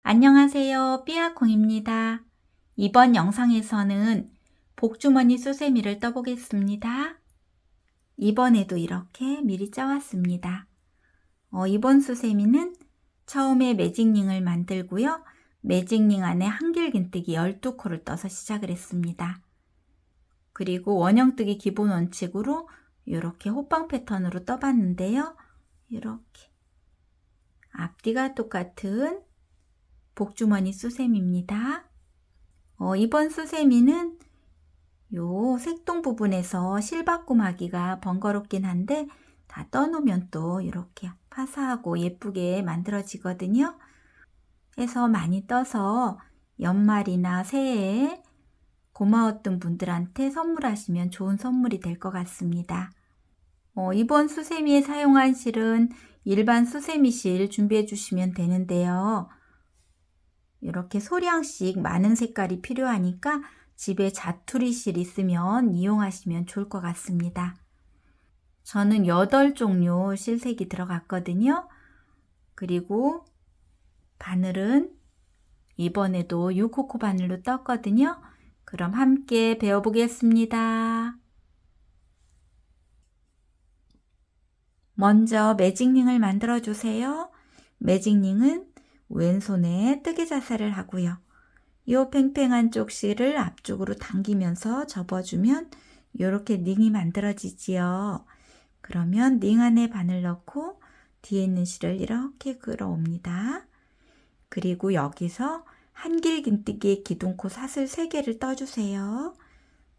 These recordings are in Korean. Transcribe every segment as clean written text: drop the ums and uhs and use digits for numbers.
안녕하세요. 삐아콩입니다. 이번 영상에서는 복주머니 수세미를 떠보겠습니다. 이번에도 이렇게 미리 짜왔습니다. 이번 수세미는 처음에 매직링을 만들고요. 매직링 안에 한길긴뜨기 12코를 떠서 시작을 했습니다. 그리고 원형뜨기 기본 원칙으로 이렇게 호빵 패턴으로 떠봤는데요. 이렇게 앞뒤가 똑같은 복주머니 수세미입니다. 이번 수세미는 요 색동 부분에서 실바꿈하기가 번거롭긴 한데 다 떠놓으면 또 이렇게 파사하고 예쁘게 만들어지거든요. 해서 많이 떠서 연말이나 새해에 고마웠던 분들한테 선물하시면 좋은 선물이 될 것 같습니다. 이번 수세미에 사용한 실은 일반 수세미 실 준비해 주시면 되는데요. 이렇게 소량씩 많은 색깔이 필요하니까 집에 자투리 실 있으면 이용하시면 좋을 것 같습니다. 저는 8종류 실색이 들어갔거든요. 그리고 바늘은 이번에도 6호코 바늘로 떴거든요. 그럼 함께 배워보겠습니다. 먼저 매직링을 만들어 주세요. 매직링은 왼손에 뜨개 자세를 하고요. 이 팽팽한 쪽 실을 앞쪽으로 당기면서 접어주면 이렇게 링이 만들어지지요. 그러면 링 안에 바늘 넣고 뒤에 있는 실을 이렇게 끌어옵니다. 그리고 여기서 한길긴뜨기의 기둥코 사슬 3개를 떠주세요.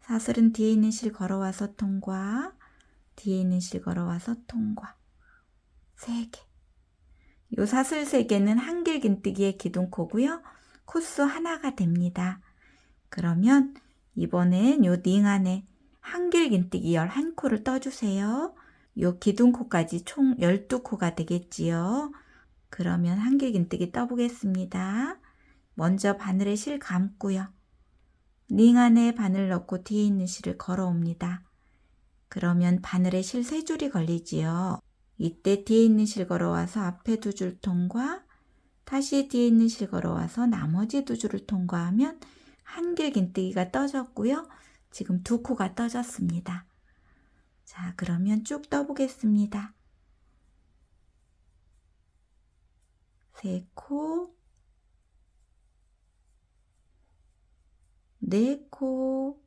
사슬은 뒤에 있는 실 걸어와서 통과, 뒤에 있는 실 걸어와서 통과. 3개. 요 사슬 3개는 한길긴뜨기의 기둥코고요. 코스 하나가 됩니다. 그러면 이번엔 요 링 안에 한길긴뜨기 11코를 떠주세요. 요 기둥코까지 총 12코가 되겠지요. 그러면 한길긴뜨기 떠보겠습니다. 먼저 바늘에 실 감고요. 링 안에 바늘 넣고 뒤에 있는 실을 걸어옵니다. 그러면 바늘에 실 3줄이 걸리지요. 이때 뒤에 있는 실 걸어와서 앞에 2줄 통과, 다시 뒤에 있는 실 걸어와서 나머지 2줄을 통과하면 한길긴뜨기가 떠졌고요. 지금 2코가 떠졌습니다. 자, 그러면 쭉 떠보겠습니다. 3코, 4코,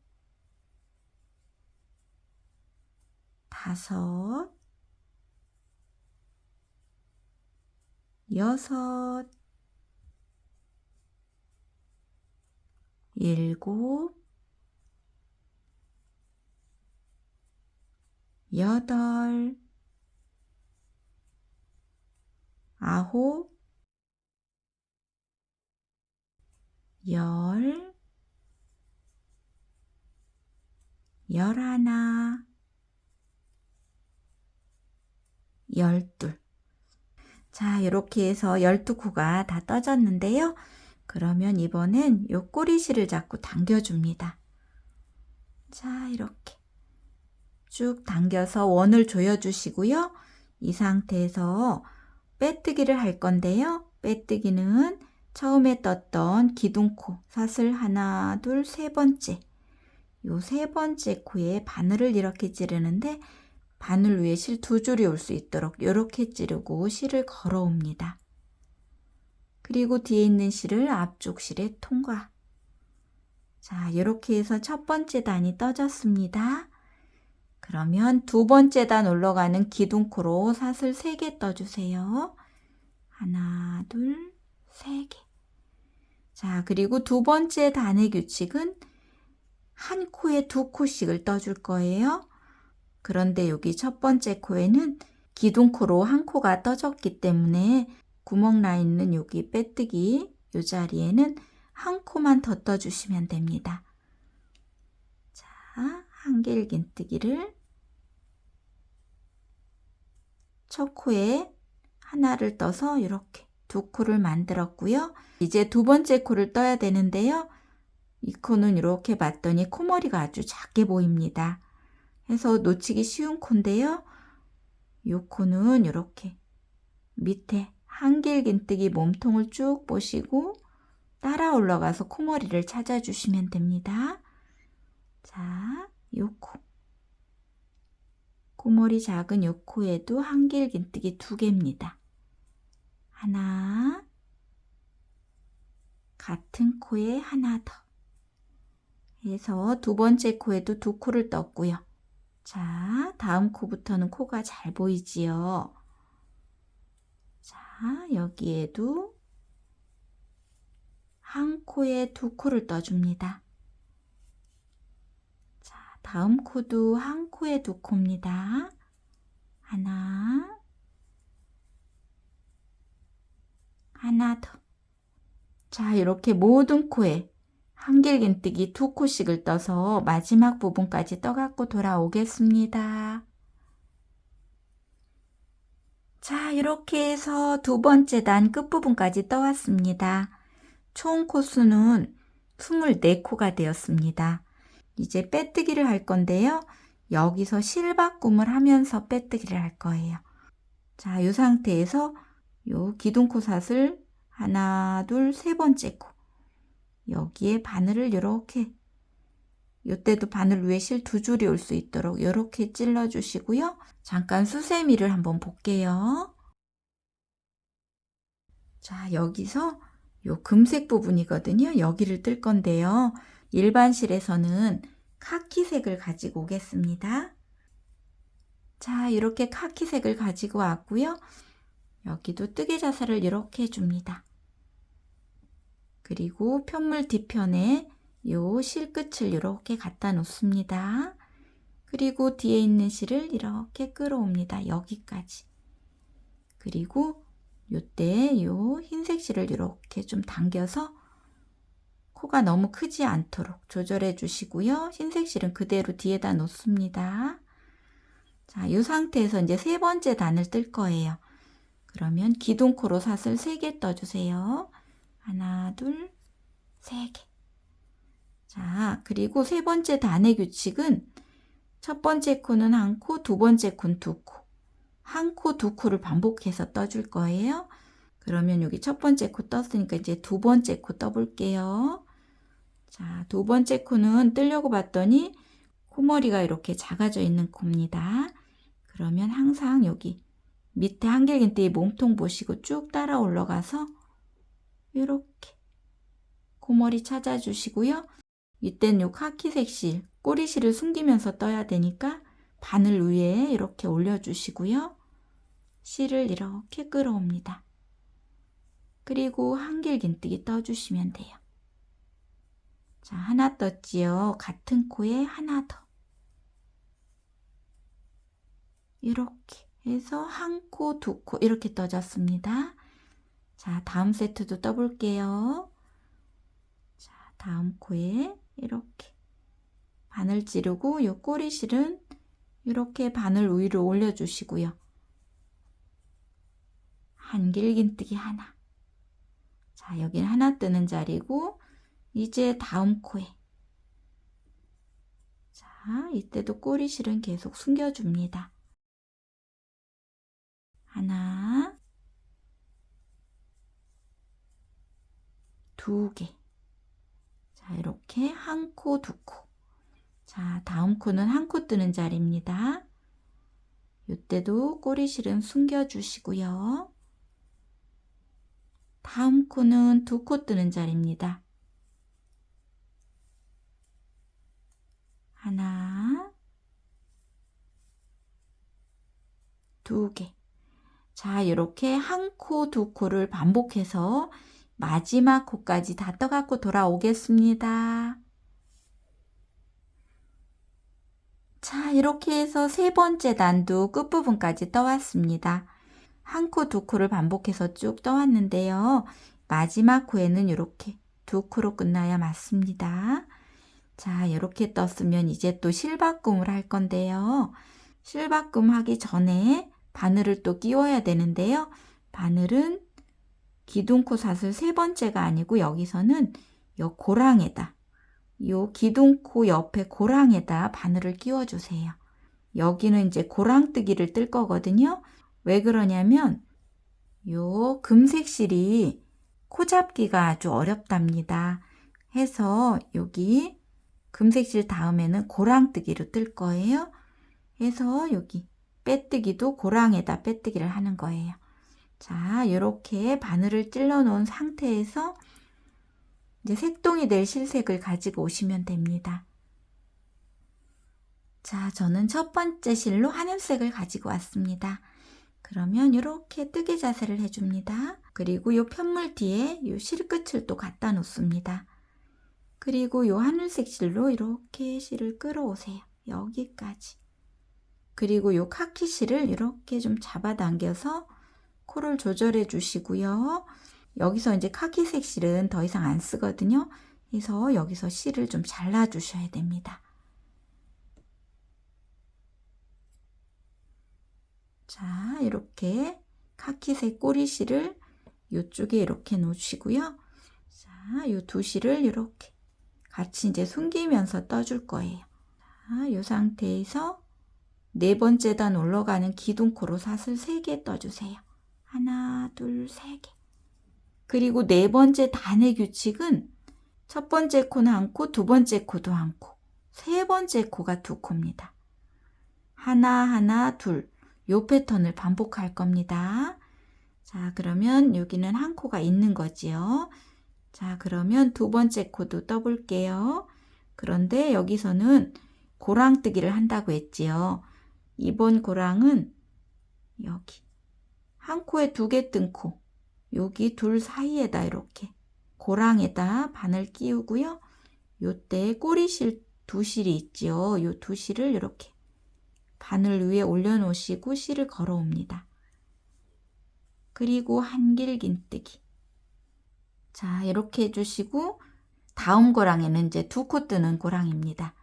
5, 6, 7, 8, 9, 10, 11, 12. 자, 이렇게 해서 12코가 다 떠졌는데요. 그러면 이번엔 요 꼬리실을 잡고 당겨줍니다. 자, 이렇게 쭉 당겨서 원을 조여주시고요. 이 상태에서 빼뜨기를 할 건데요. 빼뜨기는 처음에 떴던 기둥코 사슬 하나, 둘, 3번째. 요 3번째 코에 바늘을 이렇게 찌르는데 바늘 위에 실 2줄이 올 수 있도록 이렇게 찌르고 실을 걸어옵니다. 그리고 뒤에 있는 실을 앞쪽 실에 통과. 자, 이렇게 해서 첫 번째 단이 떠졌습니다. 그러면 두 번째 단 올라가는 기둥코로 사슬 3개 떠주세요. 하나, 둘, 3개. 자, 그리고 두 번째 단의 규칙은 한 코에 2코씩을 떠줄 거예요. 그런데 여기 첫 번째 코에는 기둥코로 한 코가 떠졌기 때문에 구멍 나 있는 여기 빼뜨기 이 자리에는 한 코만 더 떠주시면 됩니다. 자, 한길긴뜨기를 첫 코에 하나를 떠서 이렇게 2코를 만들었고요. 이제 두 번째 코를 떠야 되는데요. 이 코는 이렇게 봤더니 코머리가 아주 작게 보입니다. 해서 놓치기 쉬운 코인데요. 이 코는 이렇게 밑에 한길긴뜨기 몸통을 쭉 보시고 따라 올라가서 코머리를 찾아주시면 됩니다. 자, 요 코. 코머리 작은 요 코에도 한길긴뜨기 2개입니다. 하나, 같은 코에 하나 더 해서 두 번째 코에도 2코를 떴고요. 자, 다음 코부터는 코가 잘 보이지요. 자, 여기에도 한 코에 2코를 떠줍니다. 자, 다음 코도 한 코에 2코입니다. 하나, 하나 더. 자, 이렇게 모든 코에 한길긴뜨기 2코씩을 떠서 마지막 부분까지 떠갖고 돌아오겠습니다. 자, 이렇게 해서 두 번째 단 끝부분까지 떠왔습니다. 총 코수는 24코가 되었습니다. 이제 빼뜨기를 할 건데요. 여기서 실바꿈을 하면서 빼뜨기를 할 거예요. 자, 이 상태에서 요 기둥코삿을 하나, 둘, 세 번째 코. 여기에 바늘을 이렇게, 요때도 바늘 위에 실 2줄이 올 수 있도록 이렇게 찔러 주시고요. 잠깐 수세미를 한번 볼게요. 자, 여기서 요 금색 부분이거든요. 여기를 뜰 건데요. 일반 실에서는 카키색을 가지고 오겠습니다. 자, 이렇게 카키색을 가지고 왔고요. 여기도 뜨개 자사를 이렇게 해줍니다. 그리고 편물 뒤편에 요 실 끝을 이렇게 갖다 놓습니다. 그리고 뒤에 있는 실을 이렇게 끌어옵니다. 여기까지. 그리고 요때 요 흰색 실을 이렇게 좀 당겨서 코가 너무 크지 않도록 조절해 주시고요. 흰색 실은 그대로 뒤에다 놓습니다. 자, 이 상태에서 이제 세 번째 단을 뜰 거예요. 그러면 기둥코로 삿을 3개 떠주세요. 하나, 둘, 3개. 자, 그리고 세 번째 단의 규칙은 첫 번째 코는 한 코, 두 번째 코는 2코. 한 코, 2코를 반복해서 떠줄 거예요. 그러면 여기 첫 번째 코 떴으니까 이제 두 번째 코 떠볼게요. 자, 두 번째 코는 뜨려고 봤더니 코머리가 이렇게 작아져 있는 코입니다. 그러면 항상 여기 밑에 한길긴뜨기 몸통 보시고 쭉 따라 올라가서 이렇게 코머리 찾아주시고요. 이땐 요 카키색 실, 꼬리실을 숨기면서 떠야 되니까 바늘 위에 이렇게 올려주시고요. 실을 이렇게 끌어옵니다. 그리고 한길긴뜨기 떠주시면 돼요. 자, 하나 떴지요. 같은 코에 하나 더. 이렇게 해서 한 코, 2코 이렇게 떠졌습니다. 자, 다음 세트도 떠볼게요. 자, 다음 코에 이렇게 바늘 찌르고 요 꼬리실은 이렇게 바늘 위로 올려주시고요. 한길긴뜨기 하나. 자, 여기는 하나 뜨는 자리고 이제 다음 코에 자, 이때도 꼬리실은 계속 숨겨줍니다. 하나, 2개. 자, 이렇게 한 코, 2코. 자, 다음 코는 한 코 뜨는 자리입니다. 이때도 꼬리실은 숨겨주시고요. 다음 코는 2코 뜨는 자리입니다. 하나, 2개. 자, 이렇게 한 코, 2코를 반복해서 마지막 코까지 다 떠갖고 돌아오겠습니다. 자, 이렇게 해서 세 번째 단도 끝부분까지 떠왔습니다. 한 코, 2코를 반복해서 쭉 떠왔는데요. 마지막 코에는 이렇게 2코로 끝나야 맞습니다. 자, 이렇게 떴으면 이제 또 실바꿈을 할 건데요. 실바꿈 하기 전에 바늘을 또 끼워야 되는데요. 바늘은 기둥코삿을 세 번째가 아니고 여기서는 요 고랑에다, 요 기둥코 옆에 고랑에다 바늘을 끼워주세요. 여기는 이제 고랑뜨기를 뜰 거거든요. 왜 그러냐면 요 금색 실이 코 잡기가 아주 어렵답니다. 해서 여기 금색 실 다음에는 고랑뜨기로 뜰 거예요. 해서 여기 빼뜨기도 고랑에다 빼뜨기를 하는 거예요. 자, 이렇게 바늘을 찔러 놓은 상태에서 이제 색동이 될 실색을 가지고 오시면 됩니다. 자, 저는 첫 번째 실로 하늘색을 가지고 왔습니다. 그러면 이렇게 뜨개 자세를 해줍니다. 그리고 이 편물 뒤에 이 실끝을 또 갖다 놓습니다. 그리고 이 하늘색 실로 이렇게 실을 끌어오세요. 여기까지. 그리고 이 카키 실을 이렇게 좀 잡아당겨서 코를 조절해 주시고요. 여기서 이제 카키색 실은 더 이상 안 쓰거든요. 그래서 여기서 실을 좀 잘라 주셔야 됩니다. 자, 이렇게 카키색 꼬리실을 이쪽에 이렇게 놓으시고요. 자, 이 두 실을 이렇게 같이 이제 숨기면서 떠줄 거예요. 자, 이 상태에서 네 번째 단 올라가는 기둥코로 사슬 3개 떠주세요. 하나, 둘, 3개. 그리고 네 번째 단의 규칙은 첫 번째 코는 한 코, 두 번째 코도 한 코, 세 번째 코가 2코입니다. 하나, 하나, 둘. 요 패턴을 반복할 겁니다. 자, 그러면 여기는 한 코가 있는 거지요. 자, 그러면 두 번째 코도 떠볼게요. 그런데 여기서는 고랑뜨기를 한다고 했지요. 이번 고랑은 여기 한 코에 2개 뜬 코, 여기 둘 사이에다 이렇게 고랑에다 바늘 끼우고요. 요때 꼬리실 2실이 있지요. 요 2실을 이렇게 바늘 위에 올려놓으시고 실을 걸어옵니다. 그리고 한길긴뜨기. 자, 이렇게 해주시고 다음 고랑에는 이제 2코 뜨는 고랑입니다.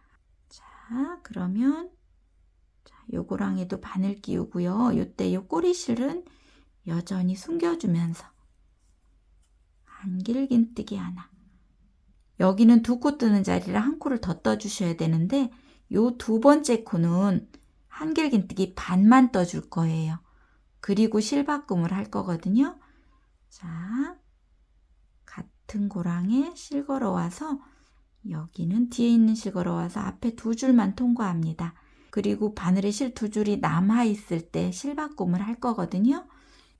자, 그러면 요 고랑에도 바늘 끼우고요. 요때 요 꼬리실은 여전히 숨겨주면서 한길긴뜨기 하나. 여기는 2코 뜨는 자리라 한 코를 더 떠주셔야 되는데 요 두 번째 코는 한길긴뜨기 반만 떠줄 거예요. 그리고 실바꿈을 할 거거든요. 자, 같은 고랑에 실 걸어와서 여기는 뒤에 있는 실 걸어와서 앞에 2줄만 통과합니다. 그리고 바늘에 실 2줄이 남아 있을 때 실바꿈을 할 거거든요.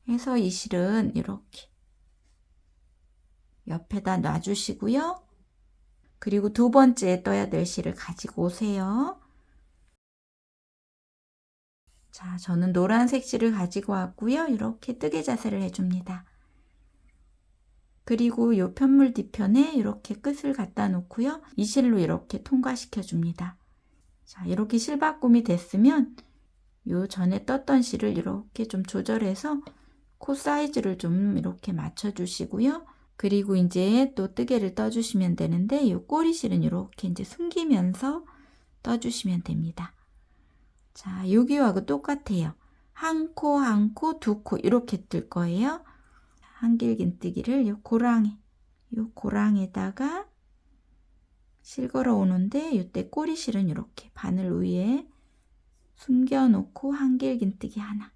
그래서 이 실은 이렇게 옆에다 놔주시고요. 그리고 두 번째에 떠야 될 실을 가지고 오세요. 자, 저는 노란색 실을 가지고 왔고요. 이렇게 뜨개 자세를 해줍니다. 그리고 이 편물 뒤편에 이렇게 끝을 갖다 놓고요. 이 실로 이렇게 통과시켜 줍니다. 자, 이렇게 실바꿈이 됐으면 요 전에 떴던 실을 이렇게 좀 조절해서 코 사이즈를 좀 이렇게 맞춰 주시고요. 그리고 이제 또 뜨개를 떠주시면 되는데 이 꼬리실은 이렇게 이제 숨기면서 떠주시면 됩니다. 자, 여기하고 똑같아요. 한 코, 한 코, 2코 이렇게 뜰 거예요. 한길긴뜨기를 요 고랑에다가 실 걸어 오는데 이때 꼬리실은 이렇게 바늘 위에 숨겨 놓고 한길긴뜨기 하나.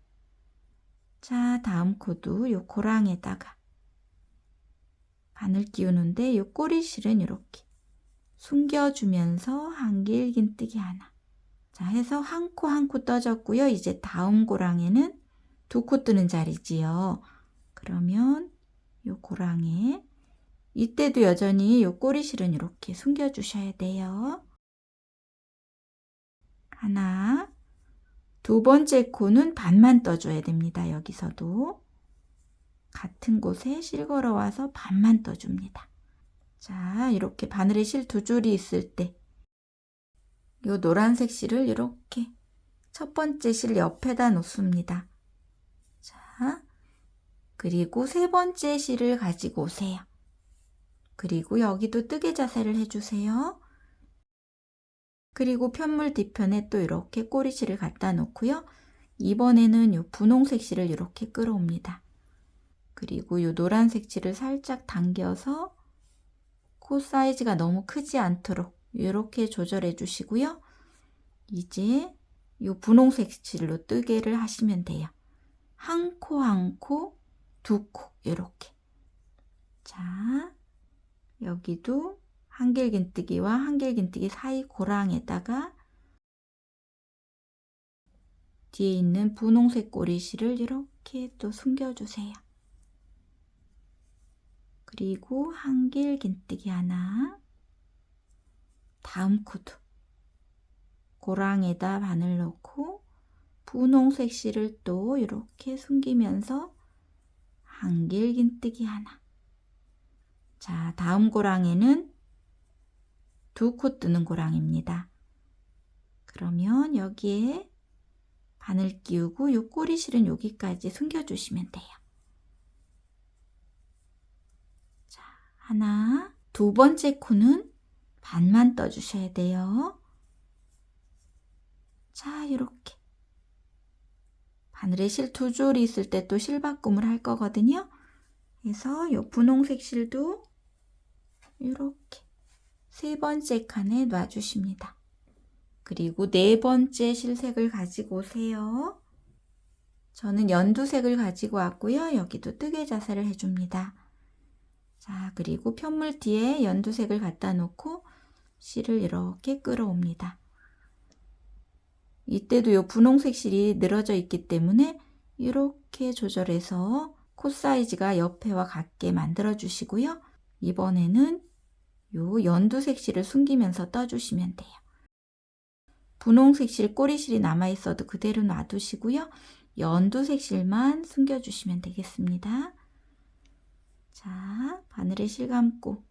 자, 다음 코도 요 고랑에다가 바늘 끼우는데 요 꼬리실은 이렇게 숨겨주면서 한길긴뜨기 하나. 자, 해서 한 코 한 코 떠졌고요. 이제 다음 고랑에는 2코 뜨는 자리지요. 그러면 요 고랑에 이때도 여전히 요 꼬리실은 이렇게 숨겨주셔야 돼요. 하나, 두 번째 코는 반만 떠줘야 됩니다. 여기서도 같은 곳에 실 걸어와서 반만 떠줍니다. 자, 이렇게 바늘에 실 2줄이 있을 때 요 노란색 실을 이렇게 첫 번째 실 옆에다 놓습니다. 자, 그리고 세 번째 실을 가지고 오세요. 그리고 여기도 뜨개 자세를 해주세요. 그리고 편물 뒤편에 또 이렇게 꼬리실을 갖다 놓고요. 이번에는 요 분홍색 실을 이렇게 끌어옵니다. 그리고 요 노란색 실을 살짝 당겨서 코 사이즈가 너무 크지 않도록 이렇게 조절해 주시고요. 이제 요 분홍색 실로 뜨개를 하시면 돼요. 한 코 한 코, 두 코 이렇게. 자, 여기도 한길긴뜨기와 한길긴뜨기 사이 고랑에다가 뒤에 있는 분홍색 꼬리실을 이렇게 또 숨겨주세요. 그리고 한길긴뜨기 하나, 다음 코도 고랑에다 바늘 넣고 분홍색 실을 또 이렇게 숨기면서 한길긴뜨기 하나. 자, 다음 고랑에는 두 코 뜨는 고랑입니다. 그러면 여기에 바늘 끼우고 요 꼬리실은 여기까지 숨겨주시면 돼요. 자, 하나, 두 번째 코는 반만 떠주셔야 돼요. 자, 이렇게. 바늘에 실 두 줄이 있을 때 또 실바꿈을 할 거거든요. 그래서 요 분홍색 실도 이렇게 세 번째 칸에 놔주십니다. 그리고 네 번째 실색을 가지고 오세요. 저는 연두색을 가지고 왔고요. 여기도 뜨개자세를 해줍니다. 자, 그리고 편물 뒤에 연두색을 갖다 놓고 실을 이렇게 끌어옵니다. 이때도 요 분홍색 실이 늘어져 있기 때문에 이렇게 조절해서 코 사이즈가 옆에와 같게 만들어 주시고요. 이번에는 요 연두색 실을 숨기면서 떠주시면 돼요. 분홍색 실 꼬리실이 남아 있어도 그대로 놔두시고요. 연두색 실만 숨겨주시면 되겠습니다. 자, 바늘에 실 감고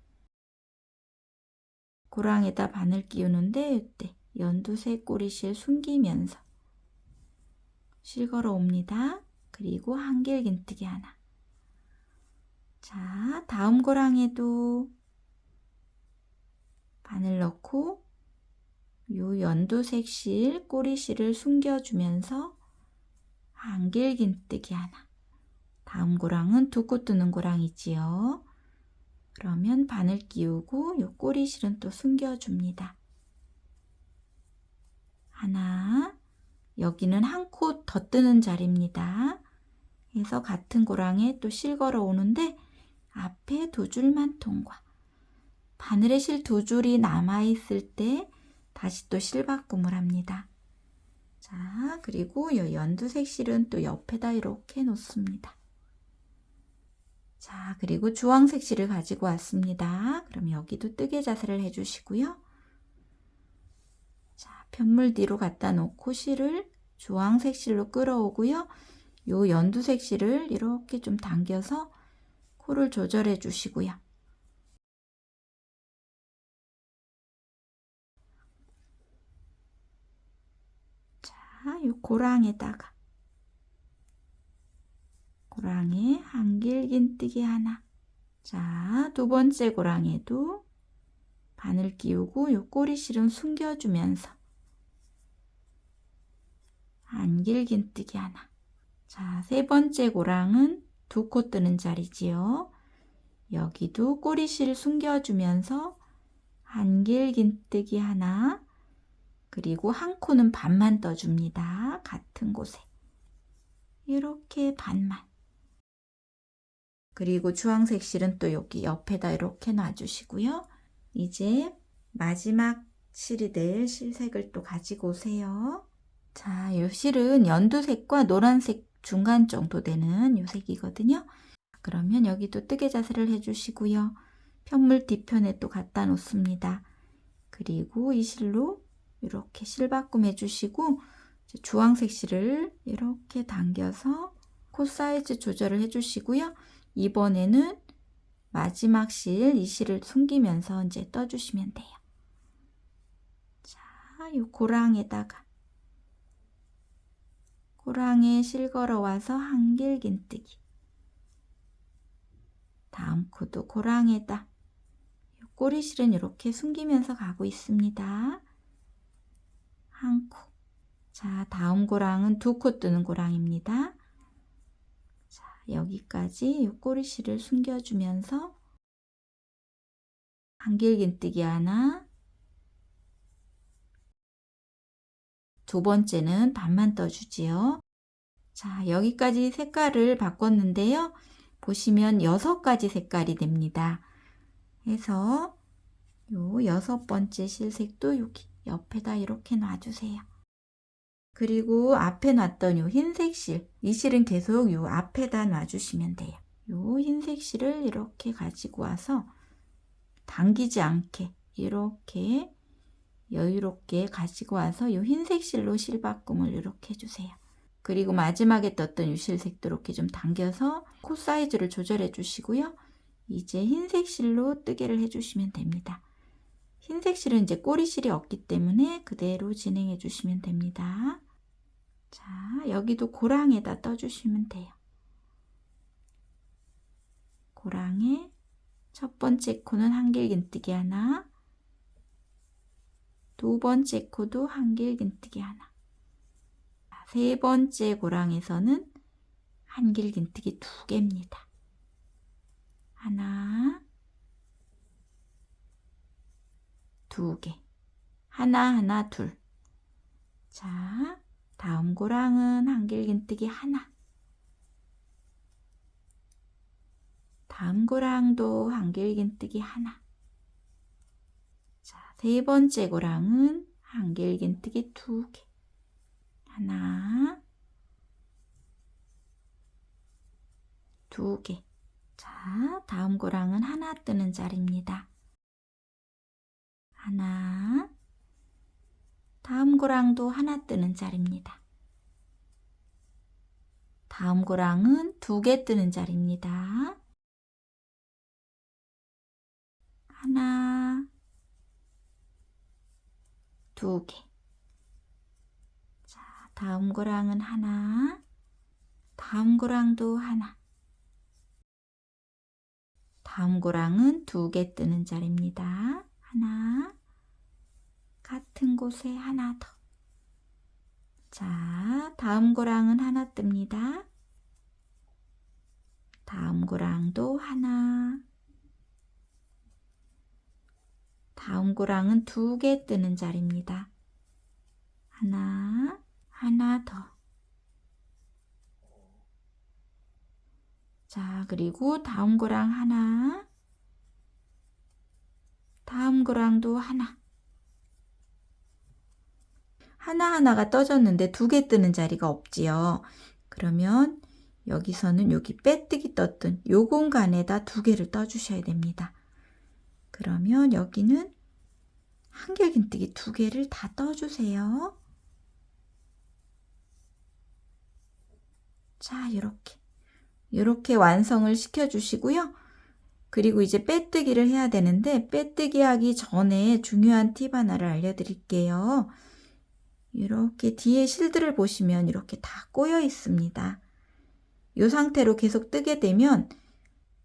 고랑에다 바늘 끼우는데 이때 연두색 꼬리실 숨기면서 실 걸어 옵니다. 그리고 한길긴뜨기 하나. 자, 다음 고랑에도 바늘 넣고 요 연두색 실 꼬리실을 숨겨주면서 한길긴뜨기 하나. 다음 고랑은 두 코 뜨는 고랑이지요. 그러면 바늘 끼우고 요 꼬리실은 또 숨겨줍니다. 하나, 여기는 한 코 더 뜨는 자리입니다. 그래서 같은 고랑에 또 실 걸어 오는데 앞에 두 줄만 통과. 바늘에 실 두 줄이 남아 있을 때 다시 또 실바꿈을 합니다. 자, 그리고 이 연두색 실은 또 옆에다 이렇게 놓습니다. 자, 그리고 주황색 실을 가지고 왔습니다. 그럼 여기도 뜨개 자세를 해주시고요. 자, 편물 뒤로 갖다 놓고 실을 주황색 실로 끌어오고요. 요 연두색 실을 이렇게 좀 당겨서 코를 조절해 주시고요. 자, 요 고랑에다가 고랑에 한길긴뜨기 하나. 자, 두 번째 고랑에도 바늘 끼우고 요 꼬리실은 숨겨주면서 한길긴뜨기 하나. 자, 세 번째 고랑은 두 코 뜨는 자리지요. 여기도 꼬리실 숨겨주면서 한길긴뜨기 하나. 그리고 한 코는 반만 떠줍니다. 같은 곳에. 이렇게 반만. 그리고 주황색 실은 또 여기 옆에다 이렇게 놔주시고요. 이제 마지막 실이 될 실색을 또 가지고 오세요. 자, 이 실은 연두색과 노란색 중간 정도 되는 이 색이거든요. 그러면 여기도 뜨개 자세를 해주시고요. 편물 뒤편에 또 갖다 놓습니다. 그리고 이 실로 이렇게 실바꿈 해주시고 주황색 실을 이렇게 당겨서 코 사이즈 조절을 해주시고요. 이번에는 마지막 실, 이 실을 숨기면서 이제 떠주시면 돼요. 자, 이 고랑에다가 고랑에 실 걸어와서 한길긴뜨기. 다음 코도 고랑에다 꼬리실은 이렇게 숨기면서 가고 있습니다. 한 코. 자, 다음 고랑은 두 코 뜨는 고랑입니다. 자, 여기까지 이 꼬리실을 숨겨주면서 한길긴뜨기 하나. 두 번째는 반만 떠주지요. 자, 여기까지 색깔을 바꿨는데요. 보시면 6가지 색깔이 됩니다. 해서 요 6번째 실색도 여기 옆에다 이렇게 놔주세요. 그리고 앞에 놨던 요 흰색 실, 이 실은 계속 요 앞에다 놔주시면 돼요. 요 흰색 실을 이렇게 가지고 와서 당기지 않게 이렇게 여유롭게 가지고 와서 요 흰색 실로 실바꿈을 이렇게 해주세요. 그리고 마지막에 떴던 요 실색도 이렇게 좀 당겨서 코 사이즈를 조절해 주시고요. 이제 흰색 실로 뜨개를 해주시면 됩니다. 흰색 실은 이제 꼬리실이 없기 때문에 그대로 진행해 주시면 됩니다. 자, 여기도 고랑에다 떠주시면 돼요. 고랑에 첫 번째 코는 한길긴뜨기 하나, 두 번째 코도 한길긴뜨기 하나, 세 번째 고랑에서는 한길긴뜨기 2개입니다. 하나, 2개, 하나, 둘. 자, 다음 고랑은 한길긴뜨기 하나. 다음 고랑도 한길긴뜨기 하나. 자, 세 번째 고랑은 한길긴뜨기 2개. 하나, 2개. 자, 다음 고랑은 하나 뜨는 자리입니다. 하나, 다음 고랑도 하나 뜨는 자리입니다. 다음 고랑은 2개 뜨는 자리입니다. 하나, 2개. 자, 다음 고랑은 하나, 다음 고랑도 하나. 다음 고랑은 2개 뜨는 자리입니다. 하나, 같은 곳에 하나 더. 자, 다음 고랑은 하나 뜹니다. 다음 고랑도 하나. 다음 고랑은 2개 뜨는 자리입니다. 하나, 하나 더. 자, 그리고 다음 고랑 하나. 다음 고랑도 하나. 하나하나가 떠졌는데 2개 뜨는 자리가 없지요. 그러면 여기서는 여기 빼뜨기 떴던 요 공간에다 2개를 떠주셔야 됩니다. 그러면 여기는 한길긴뜨기 2개를 다 떠주세요. 자, 이렇게 완성을 시켜주시고요. 그리고 이제 빼뜨기를 해야 되는데 빼뜨기 하기 전에 중요한 팁 하나를 알려드릴게요. 이렇게 뒤에 실들을 보시면 이렇게 다 꼬여 있습니다. 이 상태로 계속 뜨게 되면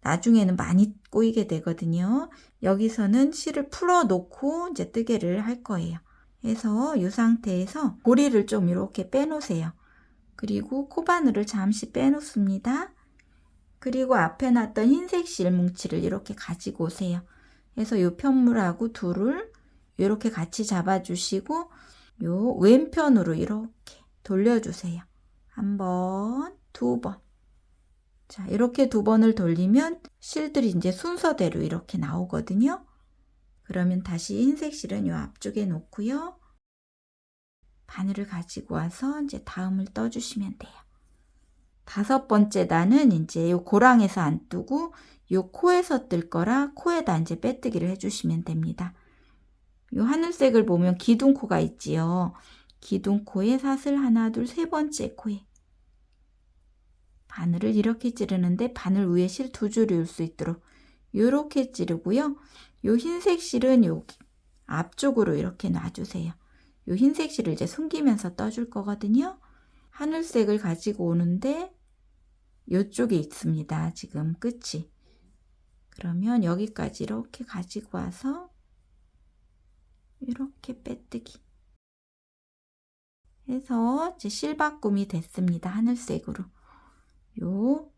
나중에는 많이 꼬이게 되거든요. 여기서는 실을 풀어 놓고 이제 뜨개를 할 거예요. 그래서 이 상태에서 고리를 좀 이렇게 빼놓으세요. 그리고 코바늘을 잠시 빼놓습니다. 그리고 앞에 놨던 흰색 실 뭉치를 이렇게 가지고 오세요. 그래서 이 편물하고 둘을 이렇게 같이 잡아주시고 요 왼편으로 이렇게 돌려주세요. 한 번, 2번. 자, 이렇게 2번을 돌리면 실들이 이제 순서대로 이렇게 나오거든요. 그러면 다시 흰색 실은 요 앞쪽에 놓고요. 바늘을 가지고 와서 이제 다음을 떠주시면 돼요. 5번째 단은 이제 요 고랑에서 안 뜨고 요 코에서 뜰 거라 코에다 이제 빼뜨기를 해주시면 됩니다. 요 하늘색을 보면 기둥코가 있지요. 기둥코에 사슬 하나, 둘, 세 번째 코에 바늘을 이렇게 찌르는데 바늘 위에 실 2줄이 올 수 있도록 이렇게 찌르고요. 요 흰색 실은 여기 앞쪽으로 이렇게 놔주세요. 요 흰색 실을 이제 숨기면서 떠줄 거거든요. 하늘색을 가지고 오는데 이쪽에 있습니다. 지금 끝이. 그러면 여기까지 이렇게 가지고 와서 이렇게 빼뜨기 해서 이제 실바꿈이 됐습니다. 하늘색으로. 요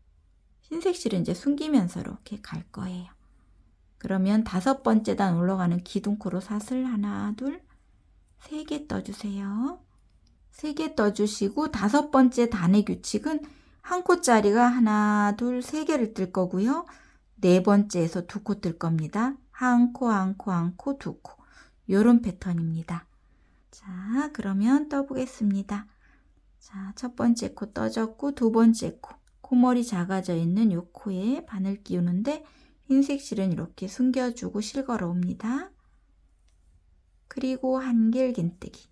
흰색 실은 이제 숨기면서 이렇게 갈 거예요. 그러면 5번째 단 올라가는 기둥코로 사슬 하나, 둘, 3개 떠주세요. 3개 떠주시고 5번째 단의 규칙은 한 코짜리가 하나, 둘, 세 개를 뜰 거고요. 네 번째에서 두 코 뜰 겁니다. 한 코, 한 코, 한 코, 두 코. 요런 패턴입니다. 자, 그러면 떠보겠습니다. 자, 첫 번째 코 떠졌고 두 번째 코. 코머리 작아져 있는 요 코에 바늘 끼우는데 흰색 실은 이렇게 숨겨주고 실 걸어옵니다. 그리고 한길긴뜨기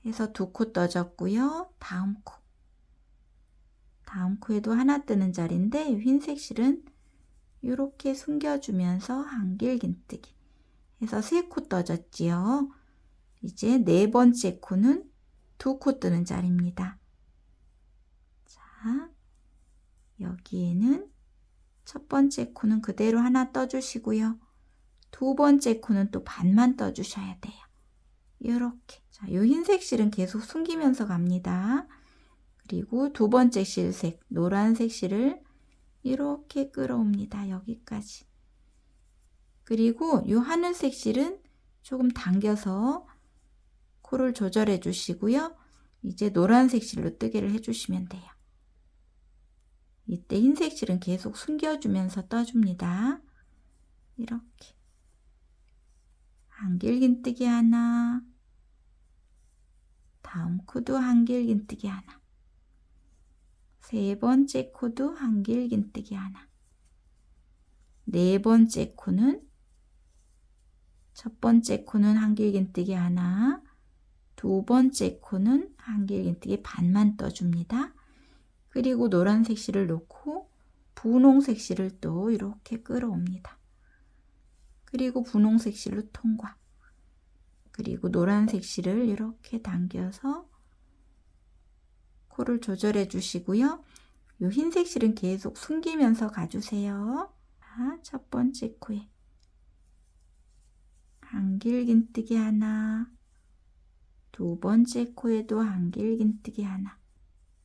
해서 두 코 떠졌고요. 다음 코에도 하나 뜨는 자리인데 흰색 실은 이렇게 숨겨주면서 한길긴뜨기 해서 세 코 떠졌지요. 이제 네 번째 코는 두 코 뜨는 자리입니다. 자, 여기에는 첫 번째 코는 그대로 하나 떠주시고요. 두 번째 코는 또 반만 떠주셔야 돼요. 이렇게. 자, 요 흰색 실은 계속 숨기면서 갑니다. 그리고 두 번째 실색, 노란색 실을 이렇게 끌어옵니다. 여기까지. 그리고 요 하늘색 실은 조금 당겨서 코를 조절해 주시고요. 이제 노란색 실로 뜨개를 해주시면 돼요. 이때 흰색 실은 계속 숨겨주면서 떠줍니다. 이렇게. 한길긴뜨기 하나, 다음 코도 한길긴뜨기 하나, 세 번째 코도 한길긴뜨기 하나, 네 번째 코는 첫 번째 코는 한길긴뜨기 하나, 두 번째 코는 한길긴뜨기 반만 떠줍니다. 그리고 노란색 실을 놓고 분홍색 실을 또 이렇게 끌어옵니다. 그리고 분홍색 실로 통과. 그리고 노란색 실을 이렇게 당겨서 코를 조절해 주시고요. 이 흰색 실은 계속 숨기면서 가주세요. 자, 첫 번째 코에 한길긴뜨기 하나, 두 번째 코에도 한길긴뜨기 하나,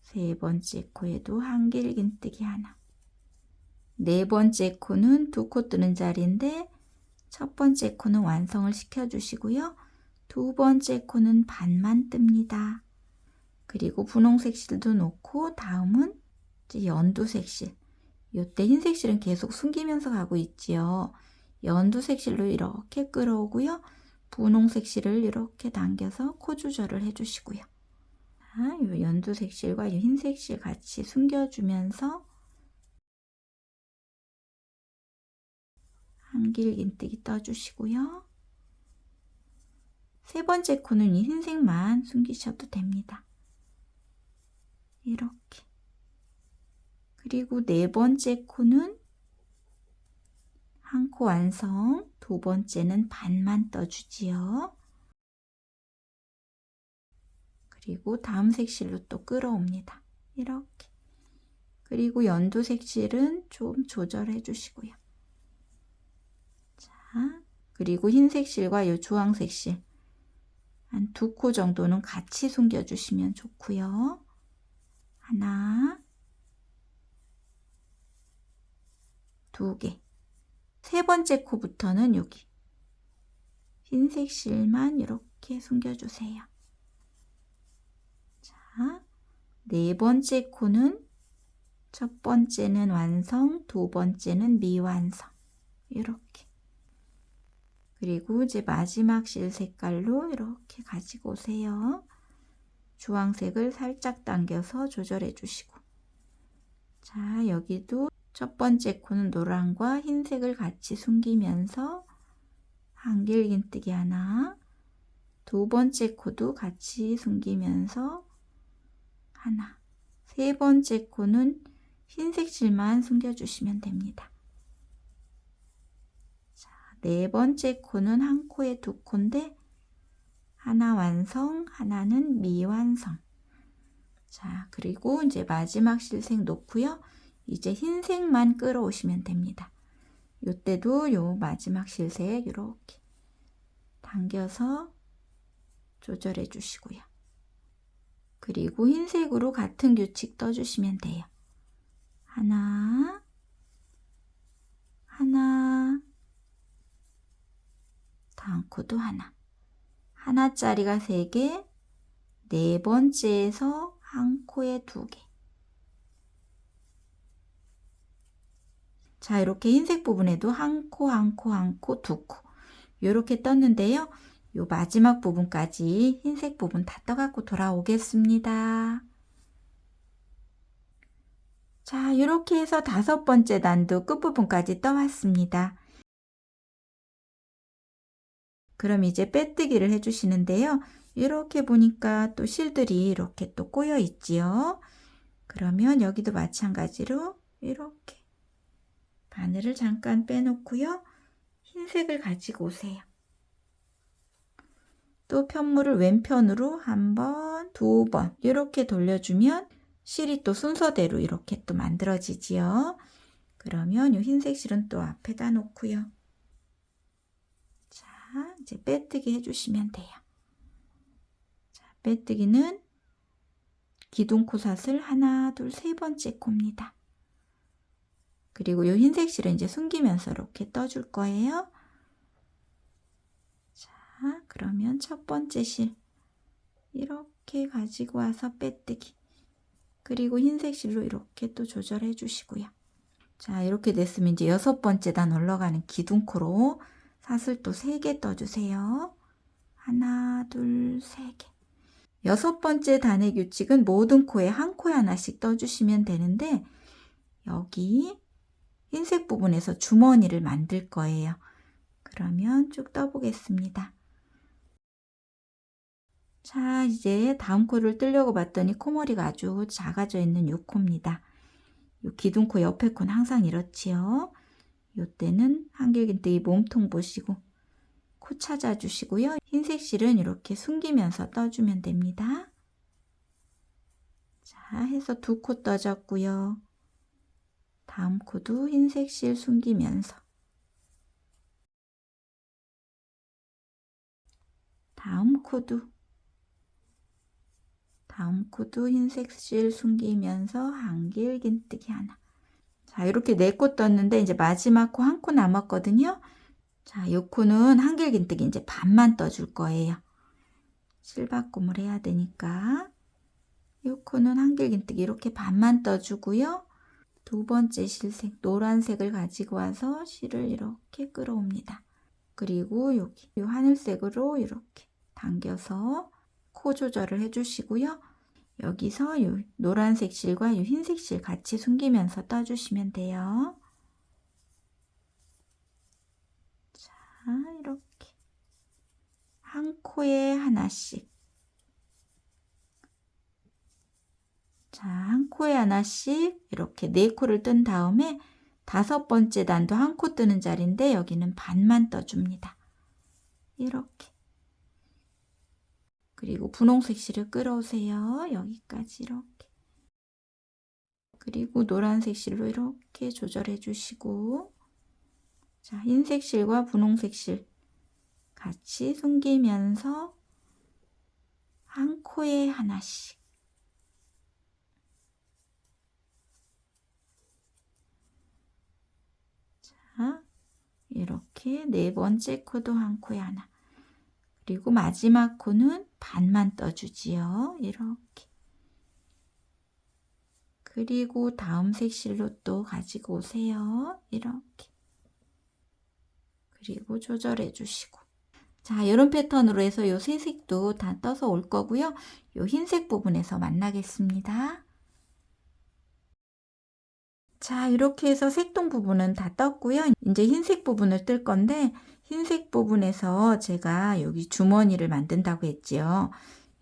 세 번째 코에도 한길긴뜨기 하나, 네 번째 코는 두 코 뜨는 자리인데 첫 번째 코는 완성을 시켜주시고요. 두 번째 코는 반만 뜹니다. 그리고 분홍색 실도 놓고 다음은 이제 연두색 실. 이때 흰색 실은 계속 숨기면서 가고 있지요. 연두색 실로 이렇게 끌어오고요. 분홍색 실을 이렇게 당겨서 코 조절을 해주시고요. 자, 이 연두색 실과 이 흰색 실 같이 숨겨주면서 한길긴뜨기 떠주시고요. 세 번째 코는 이 흰색만 숨기셔도 됩니다. 이렇게. 그리고 네 번째 코는 한 코 완성, 두 번째는 반만 떠주지요. 그리고 다음 색실로 또 끌어옵니다. 이렇게. 그리고 연두색 실은 좀 조절해 주시고요. 자, 그리고 흰색 실과 이 주황색 실 한 두 코 정도는 같이 숨겨 주시면 좋고요. 하나, 두 개. 세 번째 코부터는 여기 흰색 실만 이렇게 숨겨주세요. 자, 네 번째 코는 첫 번째는 완성, 두 번째는 미완성. 이렇게. 그리고 이제 마지막 실 색깔로 이렇게 가지고 오세요. 주황색을 살짝 당겨서 조절해 주시고. 자, 여기도 첫 번째 코는 노란과 흰색을 같이 숨기면서 한길긴뜨기 하나, 두 번째 코도 같이 숨기면서 하나, 세 번째 코는 흰색 실만 숨겨주시면 됩니다. 자, 네 번째 코는 한 코에 두 코인데 하나 완성, 하나는 미완성. 자, 그리고 이제 마지막 실색 놓고요. 이제 흰색만 끌어오시면 됩니다. 이때도 요 마지막 실색 이렇게 당겨서 조절해 주시고요. 그리고 흰색으로 같은 규칙 떠주시면 돼요. 하나, 하나, 다음 코도 하나. 하나짜리가 3개, 네 번째에서 한 코에 2개. 자, 이렇게 흰색 부분에도 한 코, 한 코, 한 코, 두 코. 이렇게 떴는데요. 요 마지막 부분까지 흰색 부분 다 떠갖고 돌아오겠습니다. 자, 이렇게 해서 5번째 단도 끝부분까지 떠왔습니다. 그럼 이제 빼뜨기를 해주시는데요. 이렇게 보니까 또 실들이 이렇게 또 꼬여 있지요. 그러면 여기도 마찬가지로 이렇게 바늘을 잠깐 빼놓고요. 흰색을 가지고 오세요. 또 편물을 왼편으로 한 번, 두 번 이렇게 돌려주면 실이 또 순서대로 이렇게 또 만들어지지요. 그러면 이 흰색 실은 또 앞에다 놓고요. 자, 이제 빼뜨기 해주시면 돼요. 자, 빼뜨기는 기둥코삿을 하나, 둘, 세 번째 코입니다. 그리고 이 흰색 실은 이제 숨기면서 이렇게 떠줄 거예요. 자, 그러면 첫 번째 실 이렇게 가지고 와서 빼뜨기. 그리고 흰색 실로 이렇게 또 조절해 주시고요. 자, 이렇게 됐으면 이제 6번째 단 올라가는 기둥코로 사슬 또 3개 떠주세요. 하나, 둘, 3개. 6번째 단의 규칙은 모든 코에 한 코에 하나씩 떠주시면 되는데 여기 흰색 부분에서 주머니를 만들 거예요. 그러면 쭉 떠보겠습니다. 자, 이제 다음 코를 뜨려고 봤더니 코머리가 아주 작아져 있는 요 코입니다. 요 기둥코 옆에 코는 항상 이렇지요. 요때는 한길긴뜨기 몸통 보시고 코 찾아주시고요. 흰색 실은 이렇게 숨기면서 떠주면 됩니다. 자, 해서 두 코 떠졌고요. 다음 코도 흰색 실 숨기면서 다음 코도 흰색 실 숨기면서 한길긴뜨기 하나. 자, 이렇게 4코 떴는데 이제 마지막 코 한 코 남았거든요. 자, 이 코는 한길긴뜨기 이제 반만 떠줄 거예요. 실바꿈을 해야 되니까 이 코는 한길긴뜨기 이렇게 반만 떠주고요. 두 번째 실색 노란색을 가지고 와서 실을 이렇게 끌어옵니다. 그리고 여기 이 하늘색으로 이렇게 당겨서 코 조절을 해주시고요. 여기서 이 노란색 실과 이 흰색 실 같이 숨기면서 떠주시면 돼요. 자, 이렇게 한 코에 하나씩. 자, 한 코에 하나씩 이렇게 4코를 뜬 다음에 5번째 단도 한 코 뜨는 자리인데 여기는 반만 떠줍니다. 이렇게. 그리고 분홍색 실을 끌어오세요. 여기까지 이렇게. 그리고 노란색 실로 이렇게 조절해 주시고 자, 흰색 실과 분홍색 실 같이 숨기면서 한 코에 하나씩. 자, 이렇게 4번째 코도 한 코에 하나. 그리고 마지막 코는 반만 떠주지요. 이렇게. 그리고 다음 색실로 또 가지고 오세요. 이렇게. 그리고 조절해 주시고. 자, 이런 패턴으로 해서 요 세 색도 다 떠서 올 거고요. 요 흰색 부분에서 만나겠습니다. 자, 이렇게 해서 색동 부분은 다 떴고요. 이제 흰색 부분을 뜰 건데 흰색 부분에서 제가 여기 주머니를 만든다고 했지요.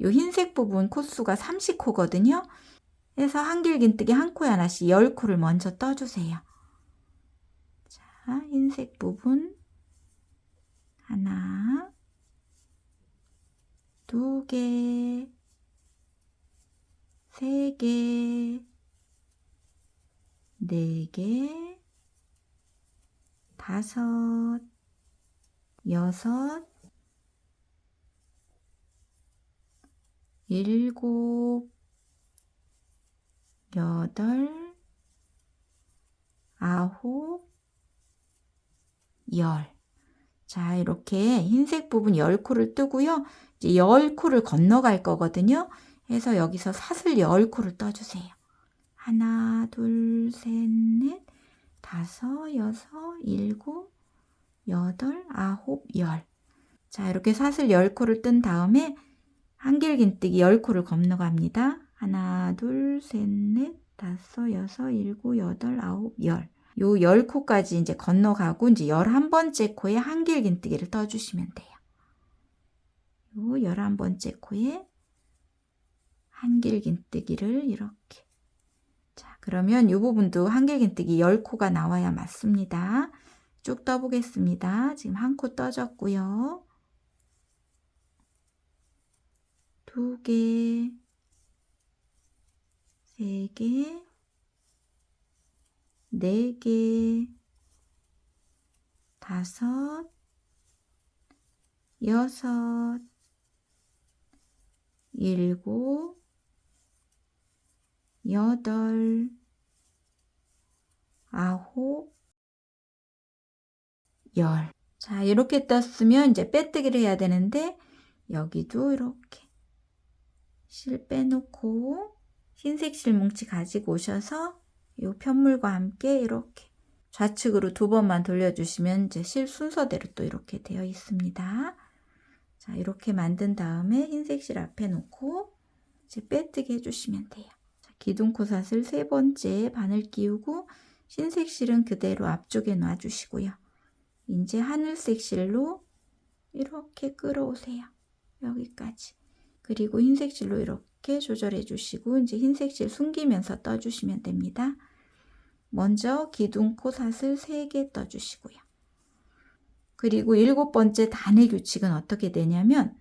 요 흰색 부분 코수가 30코거든요. 그래서 한길긴뜨기 한 코에 하나씩 10코를 먼저 떠주세요. 자, 흰색 부분 하나, 2개, 3개, 4개, 5, 6, 7, 8, 9, 10. 자, 이렇게 흰색 부분 10코를 뜨고요. 이제 10코를 건너갈 거거든요. 해서 여기서 사슬 10코를 떠주세요. 하나, 둘, 셋, 넷, 다섯, 여섯, 일곱, 여덟, 아홉, 열. 자, 이렇게 사슬 10코를 뜬 다음에 한길긴뜨기 10코를 건너갑니다. 하나, 둘, 셋, 넷, 다섯, 여섯, 일곱, 여덟, 아홉, 열. 요 10코까지 이제 건너가고 이제 11번째 코에 한길긴뜨기를 떠주시면 돼요. 요 11번째 코에 한길긴뜨기를 이렇게. 자, 그러면 이 부분도 한길긴뜨기 10코가 나와야 맞습니다. 쭉 떠보겠습니다. 지금 한 코 떠졌고요. 2개, 3개, 4개, 5, 6, 7, 8, 9, 10. 자, 이렇게 떴으면 이제 빼뜨기를 해야 되는데 여기도 이렇게 실 빼놓고 흰색 실 뭉치 가지고 오셔서 이 편물과 함께 이렇게 좌측으로 2번만 돌려주시면 이제 실 순서대로 또 이렇게 되어 있습니다. 자, 이렇게 만든 다음에 흰색 실 앞에 놓고 이제 빼뜨기 해주시면 돼요. 자, 기둥코 사슬 3번째 바늘 끼우고 흰색 실은 그대로 앞쪽에 놔주시고요. 이제 하늘색 실로 이렇게 끌어오세요. 여기까지. 그리고 흰색 실로 이렇게 조절해 주시고 이제 흰색 실 숨기면서 떠주시면 됩니다. 먼저 기둥코 사슬 3개 떠주시고요. 그리고 7번째 단의 규칙은 어떻게 되냐면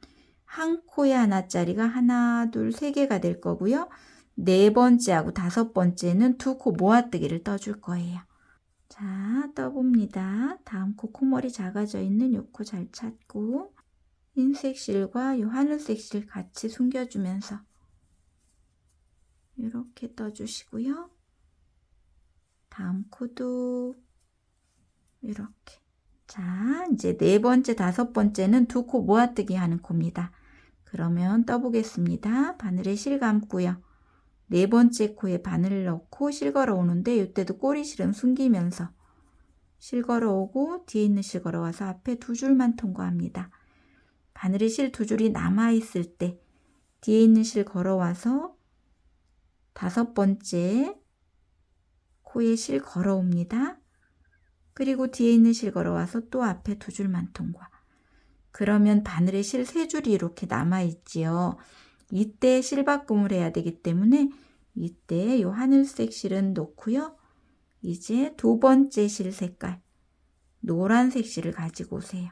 한 코에 하나짜리가 하나, 둘, 3개가 될 거고요. 4번째하고 5번째는 2코 모아뜨기를 떠줄 거예요. 자, 떠봅니다. 다음 코 콧머리 작아져 있는 요 코 잘 찾고 흰색 실과 요 하늘색 실 같이 숨겨주면서 이렇게 떠주시고요. 다음 코도 이렇게. 자, 이제 4번째, 5번째는 2코 모아뜨기 하는 코입니다. 그러면 떠보겠습니다. 바늘에 실 감고요. 4번째 코에 바늘을 넣고 실 걸어오는데 이때도 꼬리실은 숨기면서 실 걸어오고 뒤에 있는 실 걸어와서 앞에 2줄만 통과합니다. 바늘에 실 2줄이 남아있을 때 뒤에 있는 실 걸어와서 5번째 코에 실 걸어옵니다. 그리고 뒤에 있는 실 걸어와서 또 앞에 2줄만 통과. 그러면 바늘에 실 3줄이 이렇게 남아있지요. 이때 실바꿈을 해야 되기 때문에 이때 요 하늘색 실은 놓고요. 이제 2번째 실 색깔 노란색 실을 가지고 오세요.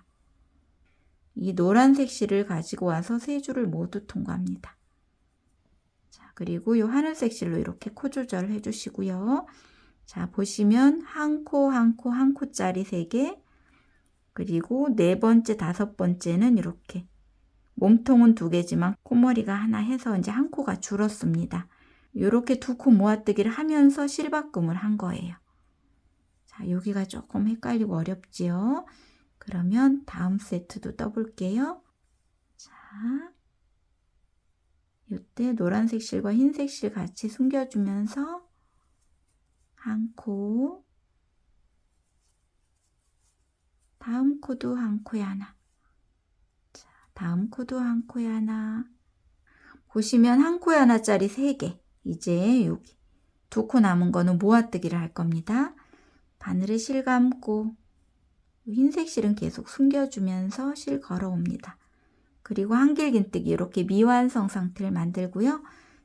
이 노란색 실을 가지고 와서 3줄을 모두 통과합니다. 자, 그리고 요 하늘색 실로 이렇게 코 조절을 해주시고요. 자, 보시면 한 코, 한 코, 한 코짜리 3개, 그리고 4번째, 5번째는 이렇게 몸통은 2개지만 콧머리가 하나 해서 이제 한 코가 줄었습니다. 이렇게 2코 모아뜨기를 하면서 실바꿈을 한 거예요. 자, 여기가 조금 헷갈리고 어렵지요. 그러면 다음 세트도 떠볼게요. 자, 이때 노란색 실과 흰색 실 같이 숨겨주면서 한 코, 다음 코도 한 코에 하나, 자, 다음 코도 한 코에 하나. 보시면 한 코에 하나짜리 3개. 이제 여기 2코 남은 거는 모아뜨기를 할 겁니다. 바늘에 실 감고 흰색 실은 계속 숨겨주면서 실 걸어옵니다. 그리고 한길긴뜨기 이렇게 미완성 상태를 만들고요.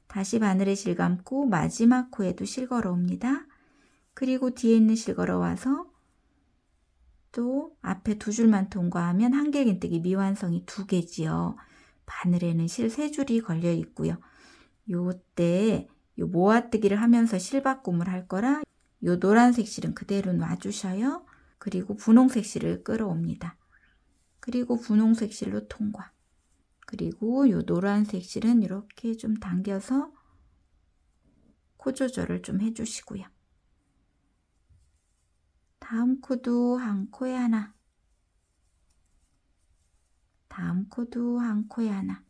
다시 바늘에 실 감고 마지막 코에도 실 걸어옵니다. 그리고 뒤에 있는 실 걸어와서 또 앞에 2줄만 통과하면 한길긴뜨기 미완성이 2개지요. 바늘에는 실 3줄이 걸려 있고요. 요때 요 모아뜨기를 하면서 실바꿈을 할 거라 요 노란색 실은 그대로 놔주셔요. 그리고 분홍색 실을 끌어옵니다. 그리고 분홍색 실로 통과. 그리고 요 노란색 실은 이렇게 좀 당겨서 코 조절을 좀 해주시고요. 다음 코도 한 코에 하나, 다음 코도 한 코에 하나,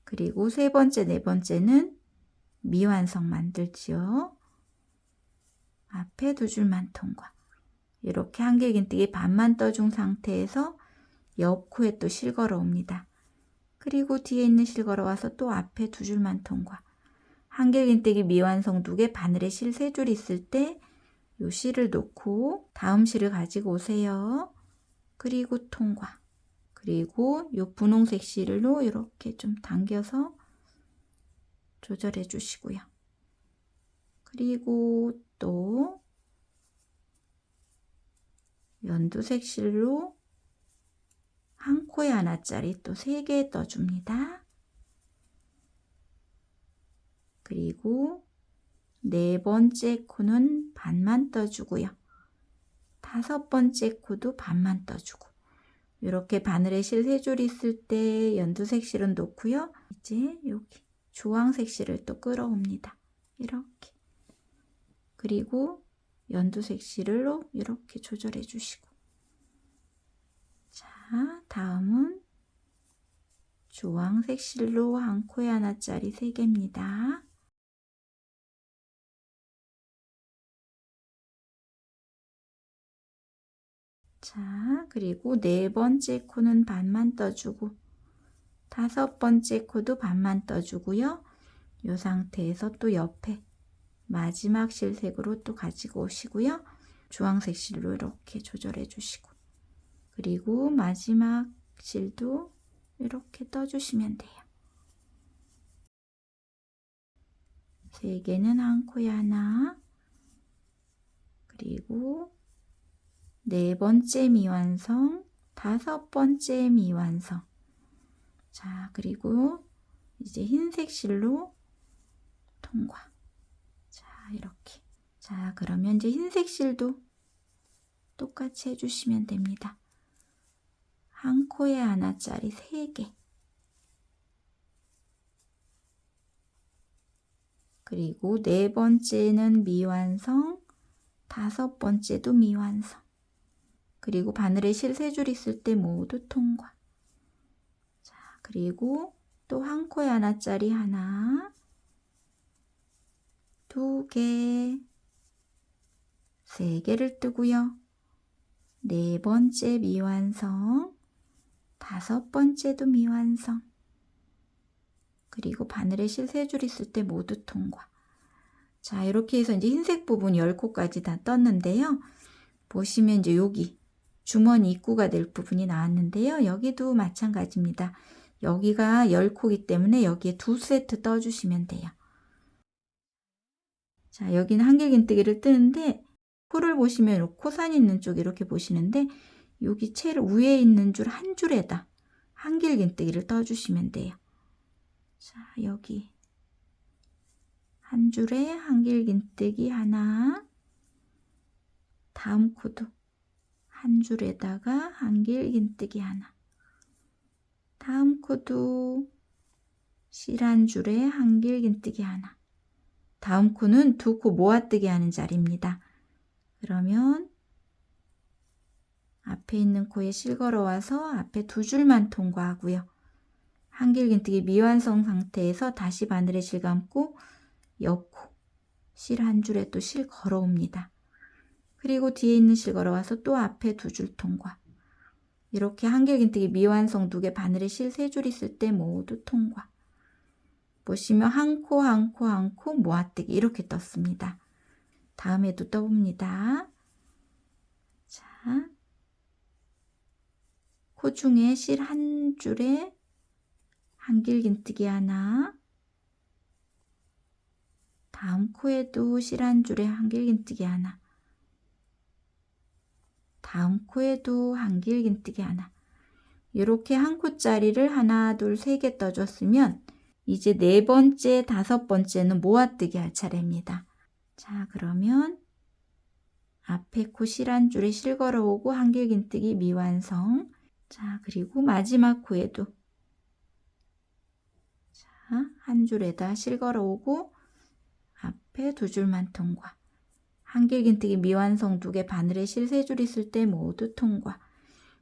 그리고 3번째, 4번째는 미완성 만들지요. 앞에 두 줄만 통과. 이렇게 한길긴뜨기 반만 떠준 상태에서 옆 코에 또 실 걸어옵니다. 그리고 뒤에 있는 실 걸어와서 또 앞에 두 줄만 통과. 한길긴뜨기 미완성 2개, 바늘에 실 3줄 있을 때 요 실을 놓고 다음 실을 가지고 오세요. 그리고 통과. 그리고 요 분홍색 실로 이렇게 좀 당겨서 조절해 주시고요. 그리고 또 연두색 실로 한 코에 하나짜리 또 3개 떠줍니다. 그리고 4번째 코는 반만 떠주고요. 5번째 코도 반만 떠주고, 이렇게 바늘에 실 3줄 있을 때 연두색 실은 놓고요. 이제 여기 주황색 실을 또 끌어옵니다. 이렇게. 그리고 연두색 실로 이렇게 조절해 주시고. 자, 다음은 주황색 실로 한 코에 하나짜리 3개입니다. 자, 그리고 4번째 코는 반만 떠주고 5번째 코도 반만 떠주고요. 이 상태에서 또 옆에 마지막 실색으로 또 가지고 오시고요. 주황색 실로 이렇게 조절해 주시고, 그리고 마지막 실도 이렇게 떠주시면 돼요. 3개는 한 코에 하나, 그리고 4번째 미완성, 5번째 미완성. 자, 그리고 이제 흰색 실로 통과. 자, 이렇게. 자, 그러면 이제 흰색 실도 똑같이 해주시면 됩니다. 한 코에 하나짜리 3개. 그리고 4번째는 미완성, 5번째도 미완성. 그리고 바늘에 실 3줄 있을 때 모두 통과. 자, 그리고 또 한 코에 하나짜리 하나, 2개, 3개를 뜨고요. 4번째 미완성, 5번째도 미완성. 그리고 바늘에 실 3줄 있을 때 모두 통과. 자, 이렇게 해서 이제 흰색 부분 10코까지 다 떴는데요. 보시면 이제 여기 주머니 입구가 될 부분이 나왔는데요. 여기도 마찬가지입니다. 여기가 10코이기 때문에 여기에 2세트 떠주시면 돼요. 자, 여기는 한길긴뜨기를 뜨는데 코를 보시면 코산 있는 쪽 이렇게 보시는데 여기 제일 위에 있는 줄 한 줄에다 한길긴뜨기를 떠주시면 돼요. 자, 여기 한 줄에 한길긴뜨기 하나, 다음 코도 한 줄에다가 한길긴뜨기 하나, 다음 코도 실 한 줄에 한길긴뜨기 하나, 다음 코는 2코 모아뜨기 하는 자리입니다. 그러면 앞에 있는 코에 실 걸어와서 앞에 2줄만 통과하고요. 한길긴뜨기 미완성 상태에서 다시 바늘에 실 감고 옆 코 실 한 줄에 또 실 걸어옵니다. 그리고 뒤에 있는 실 걸어와서 또 앞에 2줄 통과. 이렇게 한길긴뜨기 미완성 2개, 바늘에 실 3줄 있을 때 모두 통과. 보시면 한 코 한 코 한 코 모아뜨기 이렇게 떴습니다. 다음에도 떠봅니다. 자, 코 중에 실 한 줄에 한길긴뜨기 하나, 다음 코에도 실 한 줄에 한길긴뜨기 하나, 다음 코에도 한길긴뜨기 하나. 이렇게 한 코짜리를 하나, 둘, 3개 떠줬으면 이제 4번째, 5번째는 모아뜨기 할 차례입니다. 자, 그러면 앞에 코 실 한 줄에 실 걸어오고 한길긴뜨기 미완성. 자, 그리고 마지막 코에도 자, 한 줄에다 실 걸어오고 앞에 2줄만 통과. 한길긴뜨기 미완성 2개, 바늘에 실 3줄 있을 때 모두 통과.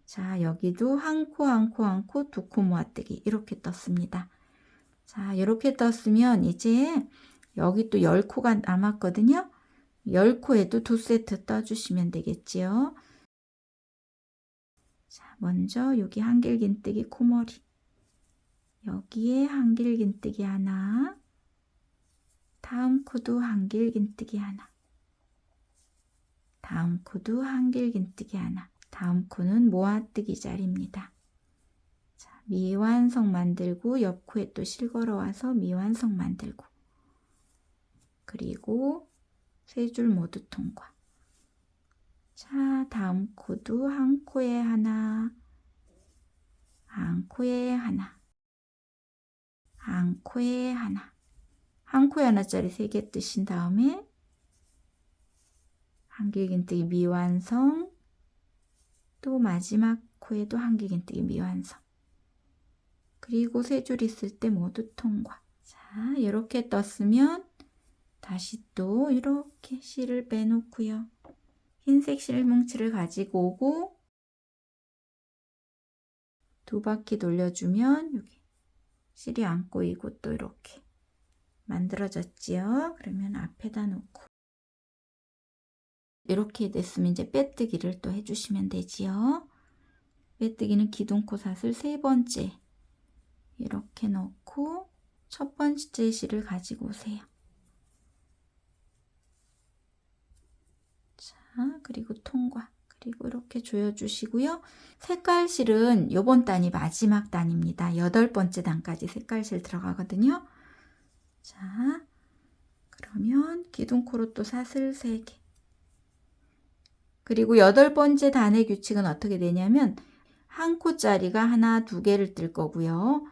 자, 여기도 한 코 한 코 한 코 2코 모아뜨기 이렇게 떴습니다. 자, 이렇게 떴으면 이제 여기 또 10코가 남았거든요. 10코에도 2세트 떠주시면 되겠지요. 자, 먼저 여기 한길긴뜨기 코머리, 여기에 한길긴뜨기 하나, 다음 코도 한길긴뜨기 하나, 다음 코도 한길긴뜨기 하나, 다음 코는 모아뜨기 자리입니다. 자, 미완성 만들고 옆 코에 또 실걸어 와서 미완성 만들고, 그리고 3줄 모두 통과. 자, 다음 코도 한 코에 하나, 한 코에 하나, 한 코에 하나, 한 코에 하나짜리 3개 뜨신 다음에 한길긴뜨기 미완성, 또 마지막 코에도 한길긴뜨기 미완성, 그리고 3줄 있을 때 모두 통과. 자, 이렇게 떴으면 다시 또 이렇게 실을 빼놓고요. 흰색 실 뭉치를 가지고 오고 2바퀴 돌려주면 여기 실이 안 꼬이고 또 이렇게 만들어졌지요. 그러면 앞에다 놓고 이렇게 됐으면 이제 빼뜨기를 또 해주시면 되지요. 빼뜨기는 기둥코삿을 3번째 이렇게 넣고 첫 번째 실을 가지고 오세요. 자, 그리고 통과. 그리고 이렇게 조여주시고요. 색깔실은 요번 단이 마지막 단입니다. 8번째 단까지 색깔실 들어가거든요. 자, 그러면 기둥코로 또 사슬 3개. 그리고 8번째 단의 규칙은 어떻게 되냐면 한 코짜리가 하나, 2개를 뜰 거고요.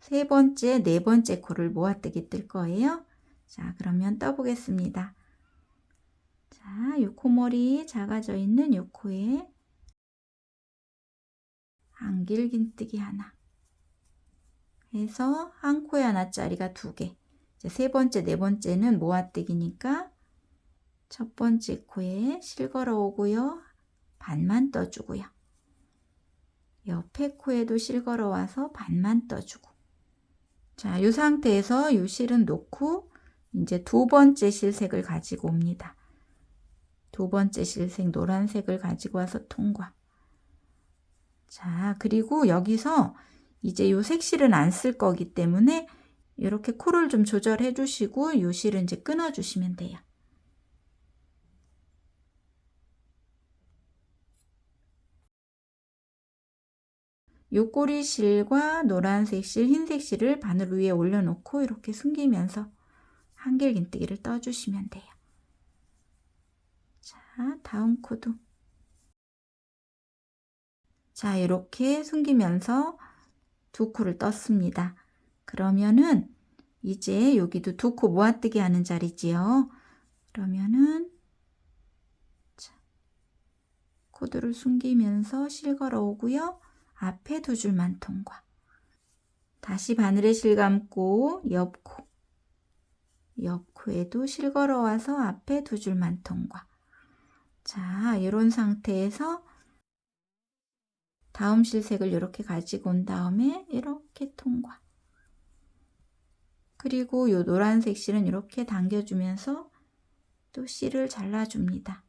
3번째, 4번째 코를 모아뜨기 뜰 거예요. 자, 그러면 떠보겠습니다. 자, 요 코머리 작아져 있는 요 코에 한길긴뜨기 하나 해서 한 코에 하나짜리가 2개. 이제 3번째, 4번째는 모아뜨기니까 첫 번째 코에 실 걸어 오고요. 반만 떠주고요. 옆에 코에도 실 걸어 와서 반만 떠주고. 자, 이 상태에서 이 실은 놓고 이제 2번째 실색을 가지고 옵니다. 2번째 실색 노란색을 가지고 와서 통과. 자, 그리고 여기서 이제 이 색실은 안 쓸 거기 때문에 이렇게 코를 좀 조절해 주시고 이 실은 이제 끊어 주시면 돼요. 이 꼬리 실과 노란색 실, 흰색 실을 바늘 위에 올려놓고 이렇게 숨기면서 한길긴뜨기를 떠주시면 돼요. 자, 다음 코도. 자, 이렇게 숨기면서 2코를 떴습니다. 그러면은 이제 여기도 2코 모아뜨기 하는 자리지요. 그러면은 자, 코드를 숨기면서 실 걸어 오고요. 앞에 2줄만 통과. 다시 바늘에 실 감고 옆코. 옆코에도 실 걸어 와서 앞에 2줄만 통과. 자, 이런 상태에서 다음 실색을 이렇게 가지고 온 다음에 이렇게 통과. 그리고 이 노란색 실은 이렇게 당겨주면서 또 실을 잘라줍니다.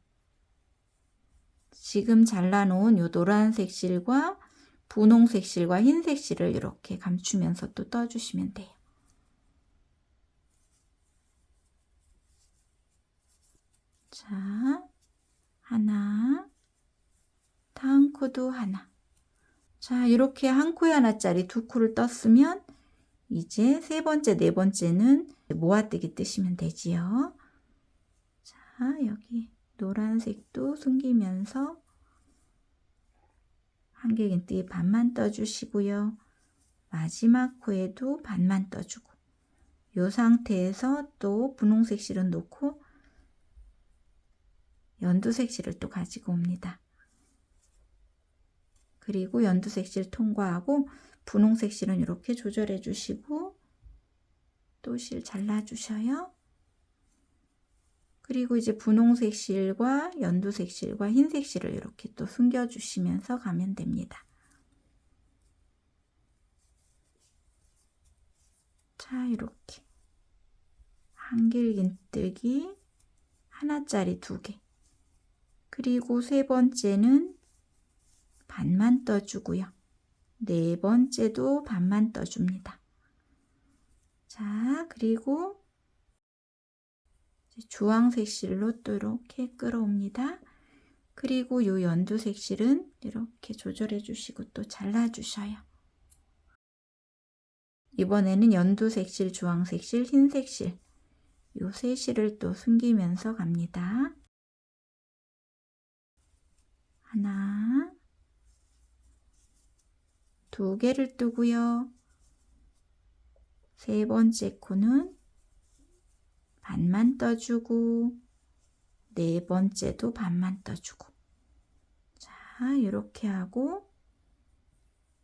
지금 잘라놓은 이 노란색 실과 분홍색 실과 흰색 실을 이렇게 감추면서 또 떠주시면 돼요. 자, 하나, 다음 코도 하나. 자, 이렇게 한 코에 하나짜리 2코를 떴으면 이제 3번째, 4번째는 모아뜨기 뜨시면 되지요. 자, 여기 노란색도 숨기면서 한길긴뜨기 반만 떠주시고요. 마지막 코에도 반만 떠주고 이 상태에서 또 분홍색 실은 놓고 연두색 실을 또 가지고 옵니다. 그리고 연두색 실 통과하고 분홍색 실은 이렇게 조절해 주시고 또 실 잘라 주셔요. 그리고 이제 분홍색 실과 연두색 실과 흰색 실을 이렇게 또 숨겨 주시면서 가면 됩니다. 자, 이렇게 한길긴뜨기 하나짜리 2개. 그리고 세 번째는 반만 떠주고요. 네 번째도 반만 떠줍니다. 자, 그리고 주황색 실로 또 이렇게 끌어옵니다. 그리고 요 연두색 실은 이렇게 조절해 주시고 또 잘라 주셔요. 이번에는 연두색 실, 주황색 실, 흰색 실, 요 세 실을 또 숨기면서 갑니다. 하나, 2개를 뜨고요. 세 번째 코는 반만 떠주고 네 번째도 반만 떠주고, 자, 이렇게 하고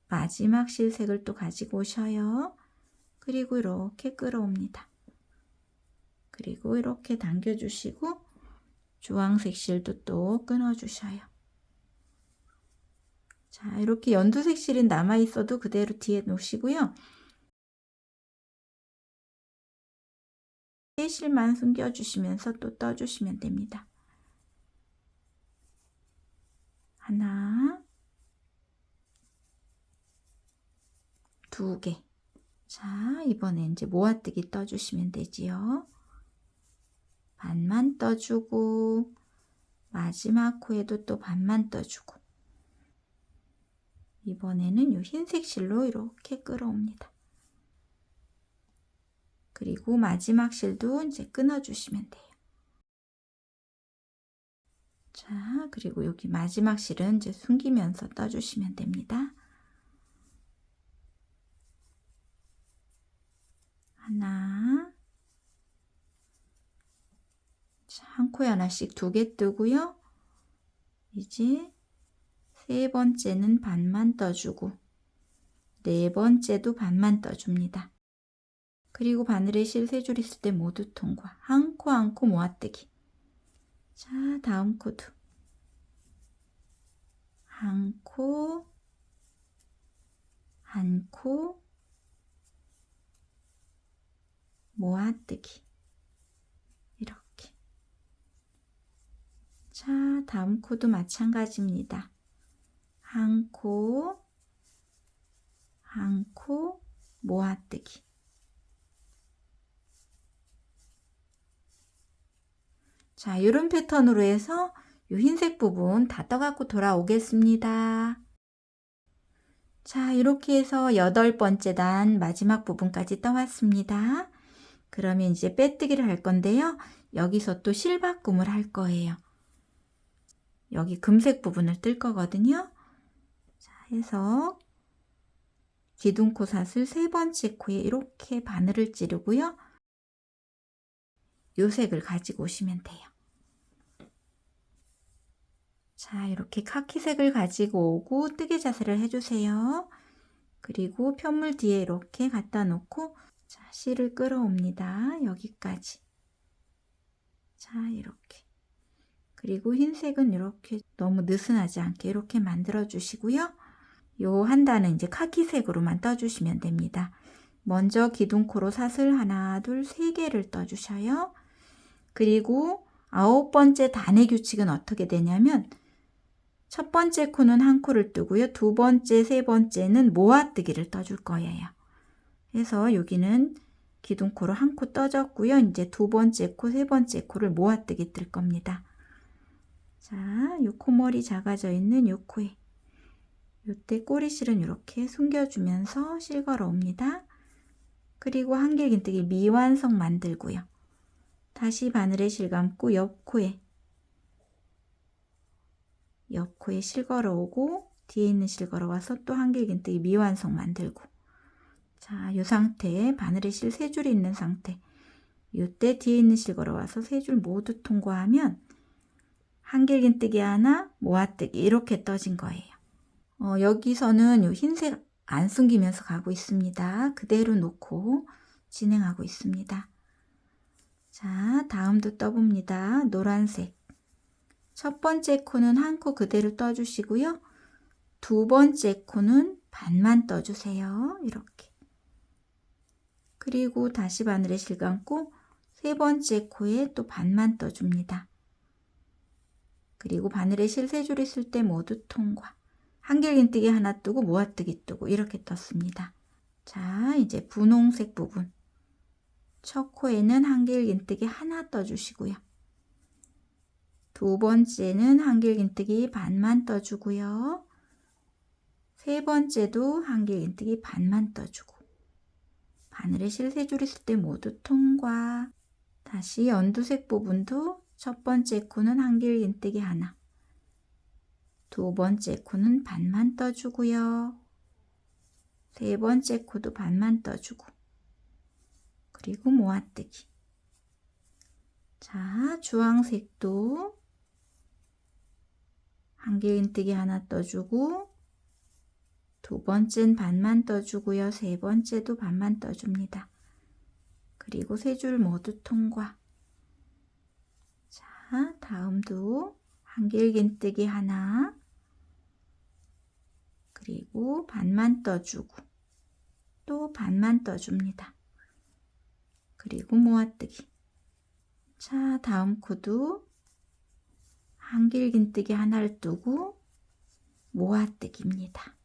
마지막 실색을 또 가지고 오셔요. 그리고 이렇게 끌어옵니다. 그리고 이렇게 당겨 주시고 주황색 실도 또 끊어 주셔요. 자, 이렇게 연두색 실은 남아 있어도 그대로 뒤에 놓으시고요. 세 실만 숨겨 주시면서 또 떠 주시면 됩니다. 하나, 2개. 자, 이번에 이제 모아뜨기 떠주시면 되지요. 반만 떠주고 마지막 코에도 또 반만 떠주고, 이번에는 이 흰색 실로 이렇게 끌어옵니다. 그리고 마지막 실도 이제 끊어주시면 돼요. 자, 그리고 여기 마지막 실은 이제 숨기면서 떠주시면 됩니다. 하나, 자, 한 코에 하나씩 2개 뜨고요. 이제 세 번째는 반만 떠주고 네 번째도 반만 떠줍니다. 그리고 바늘에 실 3줄 있을 때 모두 통과. 한 코 한 코 모아뜨기. 자, 다음 코도 한 코, 한 코, 모아뜨기. 이렇게. 자, 다음 코도 마찬가지입니다. 한 코, 한 코, 모아뜨기. 자, 이런 패턴으로 해서 이 흰색 부분 다 떠갖고 돌아오겠습니다. 자, 이렇게 해서 8번째 단 마지막 부분까지 떠왔습니다. 그러면 이제 빼뜨기를 할 건데요. 여기서 또 실바꿈을 할 거예요. 여기 금색 부분을 뜰 거거든요. 자, 해서 기둥코 사슬 세 번째 코에 이렇게 바늘을 찌르고요. 요 색을 가지고 오시면 돼요. 자, 이렇게 카키색을 가지고 오고 뜨개 자세를 해주세요. 그리고 편물 뒤에 이렇게 갖다 놓고, 자, 실을 끌어옵니다. 여기까지. 자, 이렇게. 그리고 흰색은 이렇게 너무 느슨하지 않게 이렇게 만들어 주시고요. 요 한 단은 이제 카키색으로만 떠주시면 됩니다. 먼저 기둥코로 사슬 하나, 둘, 3개를 떠주셔요. 그리고 9번째 단의 규칙은 어떻게 되냐면, 첫 번째 코는 한 코를 뜨고요. 두 번째, 세 번째는 모아뜨기를 떠줄 거예요. 그래서 여기는 기둥코로 한 코 떠졌고요. 이제 두 번째 코, 세 번째 코를 모아뜨기 뜰 겁니다. 자, 요 코머리 작아져 있는 요 코에 요때 꼬리실은 이렇게 숨겨주면서 실 걸어 옵니다. 그리고 한길긴뜨기 미완성 만들고요. 다시 바늘에 실 감고 옆 코에 실 걸어 오고 뒤에 있는 실 걸어 와서 또 한길긴뜨기 미완성 만들고, 자, 요 상태에 바늘에 실 3줄이 있는 상태, 요때 뒤에 있는 실 걸어 와서 3줄 모두 통과하면 한길긴뜨기 하나, 모아뜨기 이렇게 떠진 거예요. 여기서는 요 흰색 안 숨기면서 가고 있습니다. 그대로 놓고 진행하고 있습니다. 자, 다음도 떠봅니다. 노란색. 첫 번째 코는 한 코 그대로 떠주시고요. 두 번째 코는 반만 떠주세요. 이렇게. 그리고 다시 바늘에 실 감고 세 번째 코에 또 반만 떠줍니다. 그리고 바늘에 실 3줄 있을 때 모두 통과. 한길긴뜨기 하나 뜨고 모아뜨기 뜨고 이렇게 떴습니다. 자, 이제 분홍색 부분. 첫 코에는 한길긴뜨기 하나 떠주시고요. 두 번째는 한길긴뜨기 반만 떠주고요. 세 번째도 한길긴뜨기 반만 떠주고 바늘에 실 3줄 있을 때 모두 통과. 다시 연두색 부분도 첫 번째 코는 한길긴뜨기 하나, 두 번째 코는 반만 떠주고요. 세 번째 코도 반만 떠주고 그리고 모아뜨기. 자, 주황색도 한길긴뜨기 하나 떠주고 두 번째는 반만 떠주고요. 세 번째도 반만 떠줍니다. 그리고 3줄 모두 통과. 자, 다음도 한길긴뜨기 하나, 그리고 반만 떠주고 또 반만 떠줍니다. 그리고 모아뜨기. 자, 다음 코도 한길긴뜨기 하나를 뜨고 모아뜨기입니다.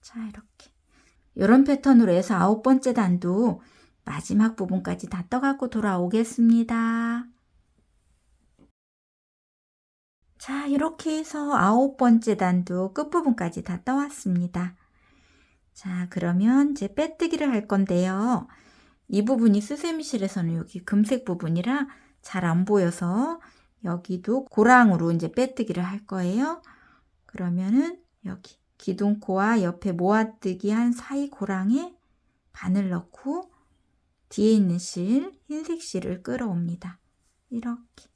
자, 이렇게 이런 패턴으로 해서 9번째 단도 마지막 부분까지 다 떠갖고 돌아오겠습니다. 자, 이렇게 해서 9번째 단도 끝부분까지 다 떠왔습니다. 자, 그러면 이제 빼뜨기를 할 건데요. 이 부분이 스세미실에서는 여기 금색 부분이라 잘 안 보여서 여기도 고랑으로 이제 빼뜨기를 할 거예요. 그러면은 여기 기둥코와 옆에 모아뜨기 한 사이 고랑에 바늘 넣고 뒤에 있는 실, 흰색 실을 끌어옵니다. 이렇게.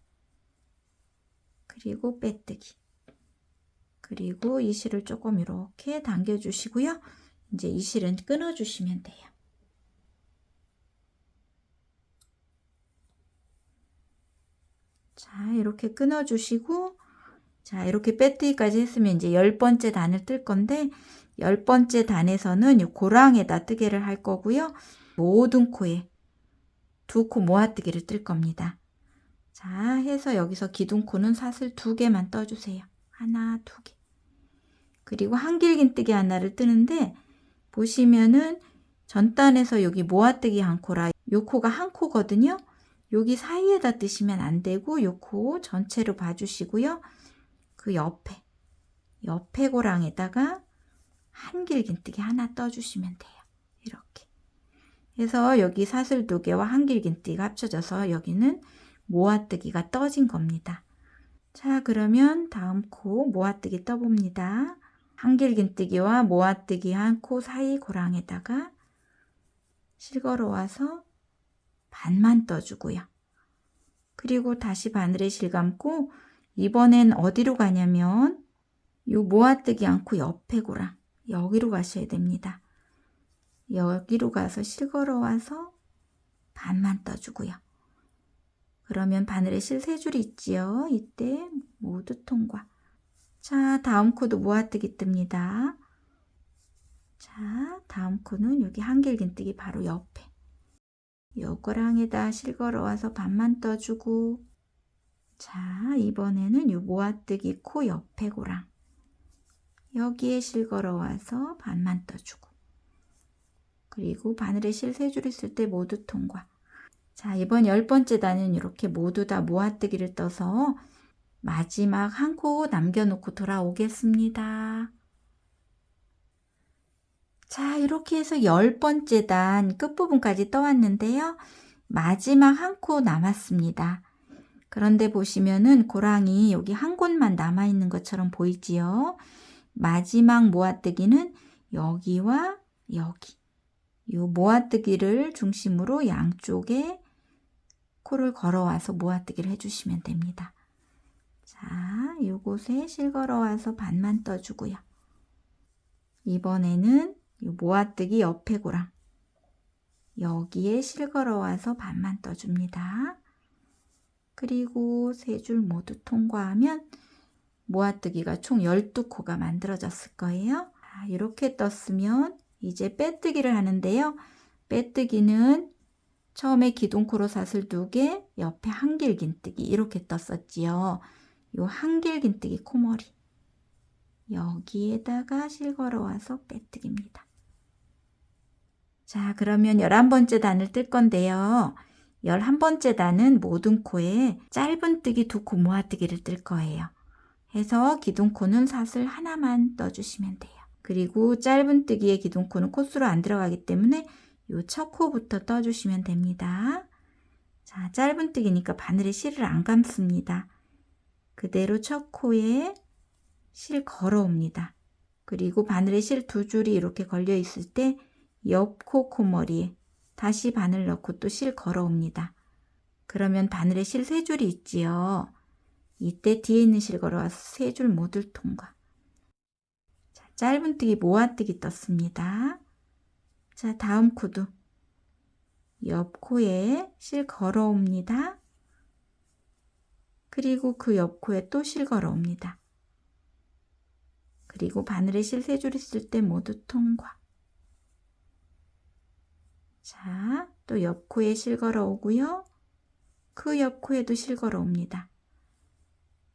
그리고 빼뜨기. 그리고 이 실을 조금 이렇게 당겨주시고요. 이제 이 실은 끊어주시면 돼요. 자, 이렇게 끊어주시고, 자, 이렇게 빼뜨기까지 했으면 이제 10번째 단을 뜰 건데, 10번째 단에서는 이 고랑에다 뜨개를 할 거고요. 모든 코에 2코 모아뜨기를 뜰 겁니다. 자, 해서 여기서 기둥코는 사슬 2개만 떠주세요. 하나, 2개. 그리고 한길긴뜨기 하나를 뜨는데, 보시면은 전단에서 여기 모아뜨기 한 코라 요 코가 한 코거든요. 여기 사이에다 뜨시면 안 되고 요 코 전체로 봐주시고요. 그 옆에 고랑에다가 한길긴뜨기 하나 떠주시면 돼요. 이렇게 해서 여기 사슬 2개와 한길긴뜨기가 합쳐져서 여기는 모아뜨기가 떠진 겁니다. 자, 그러면 다음 코 모아뜨기 떠봅니다. 한길긴뜨기와 모아뜨기 한 코 사이 고랑에다가 실 걸어와서 반만 떠주고요. 그리고 다시 바늘에 실 감고 이번엔 어디로 가냐면 요 모아뜨기 않고 옆에 고랑 여기로 가셔야 됩니다. 여기로 가서 실 걸어와서 반만 떠주고요. 그러면 바늘에 실 3줄이 있지요. 이때 모두 통과. 자, 다음 코도 모아뜨기 뜹니다. 자, 다음 코는 여기 한길긴뜨기 바로 옆에 요거랑에다 실 걸어와서 반만 떠주고, 자, 이번에는 요 모아뜨기 코 옆에 고랑 여기에 실 걸어와서 반만 떠주고, 그리고 바늘에 실 3줄 있을 때 모두 통과. 자, 이번 10번째 단은 이렇게 모두 다 모아뜨기를 떠서 마지막 한 코 남겨놓고 돌아오겠습니다. 자, 이렇게 해서 10번째 단 끝부분까지 떠왔는데요. 마지막 한 코 남았습니다. 그런데 보시면은 고랑이 여기 한 곳만 남아있는 것처럼 보이지요. 마지막 모아뜨기는 여기와 여기. 이 모아뜨기를 중심으로 양쪽에 코를 걸어와서 모아뜨기를 해주시면 됩니다. 자, 요곳에 실 걸어와서 반만 떠주고요. 이번에는 이 모아뜨기 옆에 고랑 여기에 실 걸어와서 반만 떠줍니다. 그리고 3줄 모두 통과하면 모아뜨기가 총 12코가 만들어졌을 거예요. 자, 이렇게 떴으면 이제 빼뜨기를 하는데요. 빼뜨기는 처음에 기둥코로 사슬 2개, 옆에 한길긴뜨기 이렇게 떴었지요. 요 한길긴뜨기 코머리 여기에다가 실 걸어와서 빼뜨기입니다. 자, 그러면 11번째 단을 뜰 건데요. 11번째 단은 모든 코에 짧은뜨기 2코 모아뜨기를 뜰 거예요. 해서 기둥코는 사슬 하나만 떠주시면 돼요. 그리고 짧은뜨기의 기둥코는 코수로 안 들어가기 때문에 요 첫 코부터 떠주시면 됩니다. 자, 짧은뜨기니까 바늘에 실을 안 감습니다. 그대로 첫 코에 실 걸어옵니다. 그리고 바늘에 실 2줄이 이렇게 걸려 있을 때 옆 코 코머리에 다시 바늘 넣고 또 실 걸어옵니다. 그러면 바늘에 실 3줄이 있지요. 이때 뒤에 있는 실 걸어와서 3줄 모두 통과. 자, 짧은뜨기 모아뜨기 떴습니다. 자, 다음 코도 옆 코에 실 걸어옵니다. 그리고 그 옆 코에 또 실 걸어옵니다. 그리고 바늘에 실 3줄 있을 때 모두 통과. 자, 또 옆 코에 실 걸어오고요. 그 옆 코에도 실 걸어옵니다.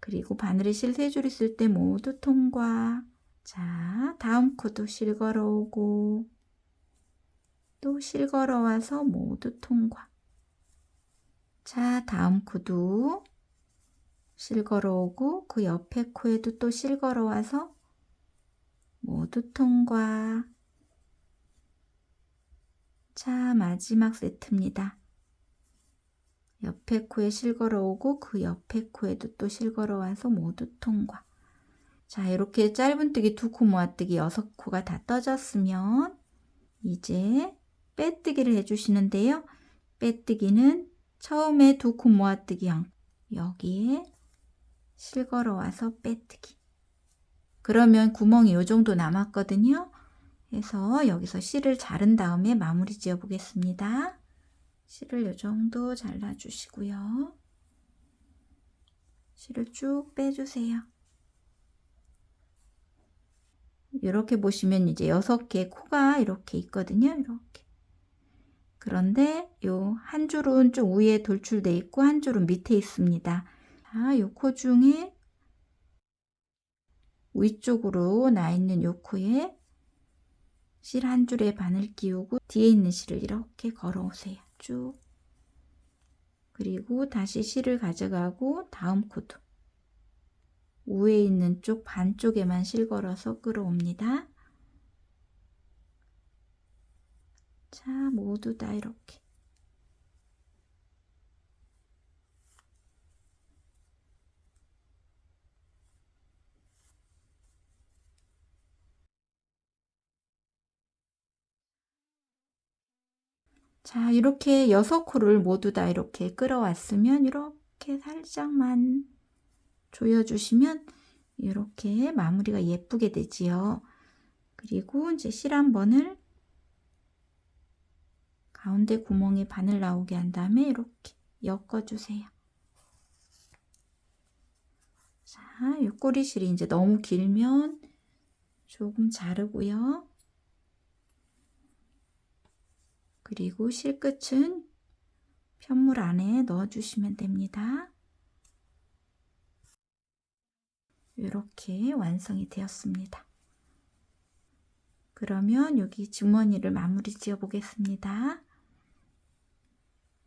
그리고 바늘에 실 3줄 있을 때 모두 통과. 자, 다음 코도 실 걸어오고 또 실 걸어와서 모두 통과. 자, 다음 코도 실 걸어오고 그 옆에 코에도 또 실 걸어와서 모두 통과. 자, 마지막 세트입니다. 옆에 코에 실 걸어오고 그 옆에 코에도 또 실 걸어와서 모두 통과. 자, 이렇게 짧은뜨기 2코 모아뜨기 6코가 다 떠졌으면 이제 빼뜨기를 해주시는데요. 빼뜨기는 처음에 2코 모아뜨기 여기에 실 걸어와서 빼뜨기. 그러면 구멍이 요 정도 남았거든요. 그래서 여기서 실을 자른 다음에 마무리 지어 보겠습니다. 실을 요 정도 잘라 주시고요. 실을 쭉 빼주세요. 이렇게 보시면 이제 6개의 코가 이렇게 있거든요. 이렇게. 그런데 요 한 줄은 좀 위에 돌출돼 있고 한 줄은 밑에 있습니다. 자, 요 코 중에 위쪽으로 나 있는 요 코에 실 한 줄에 바늘 끼우고 뒤에 있는 실을 이렇게 걸어오세요. 쭉. 그리고 다시 실을 가져가고 다음 코도 위에 있는 쪽 반쪽에만 실 걸어서 끌어옵니다. 자, 모두 다 이렇게. 자, 이렇게 6코를 모두 다 이렇게 끌어왔으면 이렇게 살짝만 조여주시면 이렇게 마무리가 예쁘게 되지요. 그리고 이제 실 한 번을 가운데 구멍에 바늘 나오게 한 다음에 이렇게 엮어주세요. 자, 이 꼬리실이 이제 너무 길면 조금 자르고요. 그리고 실 끝은 편물 안에 넣어주시면 됩니다. 이렇게 완성이 되었습니다. 그러면 여기 주머니를 마무리 지어 보겠습니다.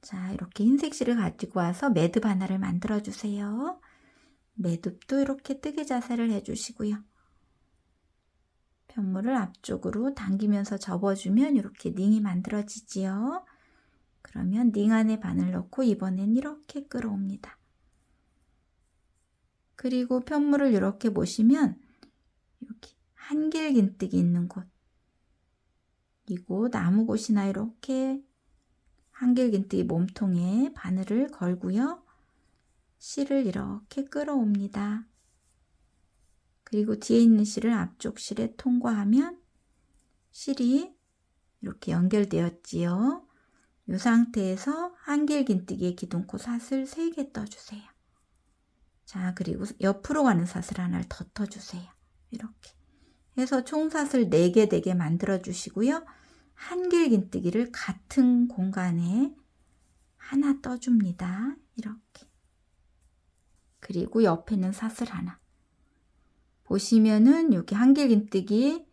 자, 이렇게 흰색 실을 가지고 와서 매듭 하나를 만들어 주세요. 매듭도 이렇게 뜨개 자세를 해주시고요. 편물을 앞쪽으로 당기면서 접어주면 이렇게 닝이 만들어지지요. 그러면 닝 안에 바늘 넣고 이번엔 이렇게 끌어옵니다. 그리고 편물을 이렇게 보시면 여기 한길긴뜨기 있는 곳, 이곳 아무 곳이나 이렇게 한길긴뜨기 몸통에 바늘을 걸고요. 실을 이렇게 끌어옵니다. 그리고 뒤에 있는 실을 앞쪽 실에 통과하면 실이 이렇게 연결되었지요. 이 상태에서 한길긴뜨기의 기둥코 사슬 3개 떠주세요. 자, 그리고 옆으로 가는 사슬 하나를 더 떠주세요. 이렇게 해서 총 사슬 4개 되게 만들어 주시고요. 한길긴뜨기를 같은 공간에 하나 떠줍니다. 이렇게. 그리고 옆에는 사슬 하나. 보시면은 여기 한길긴뜨기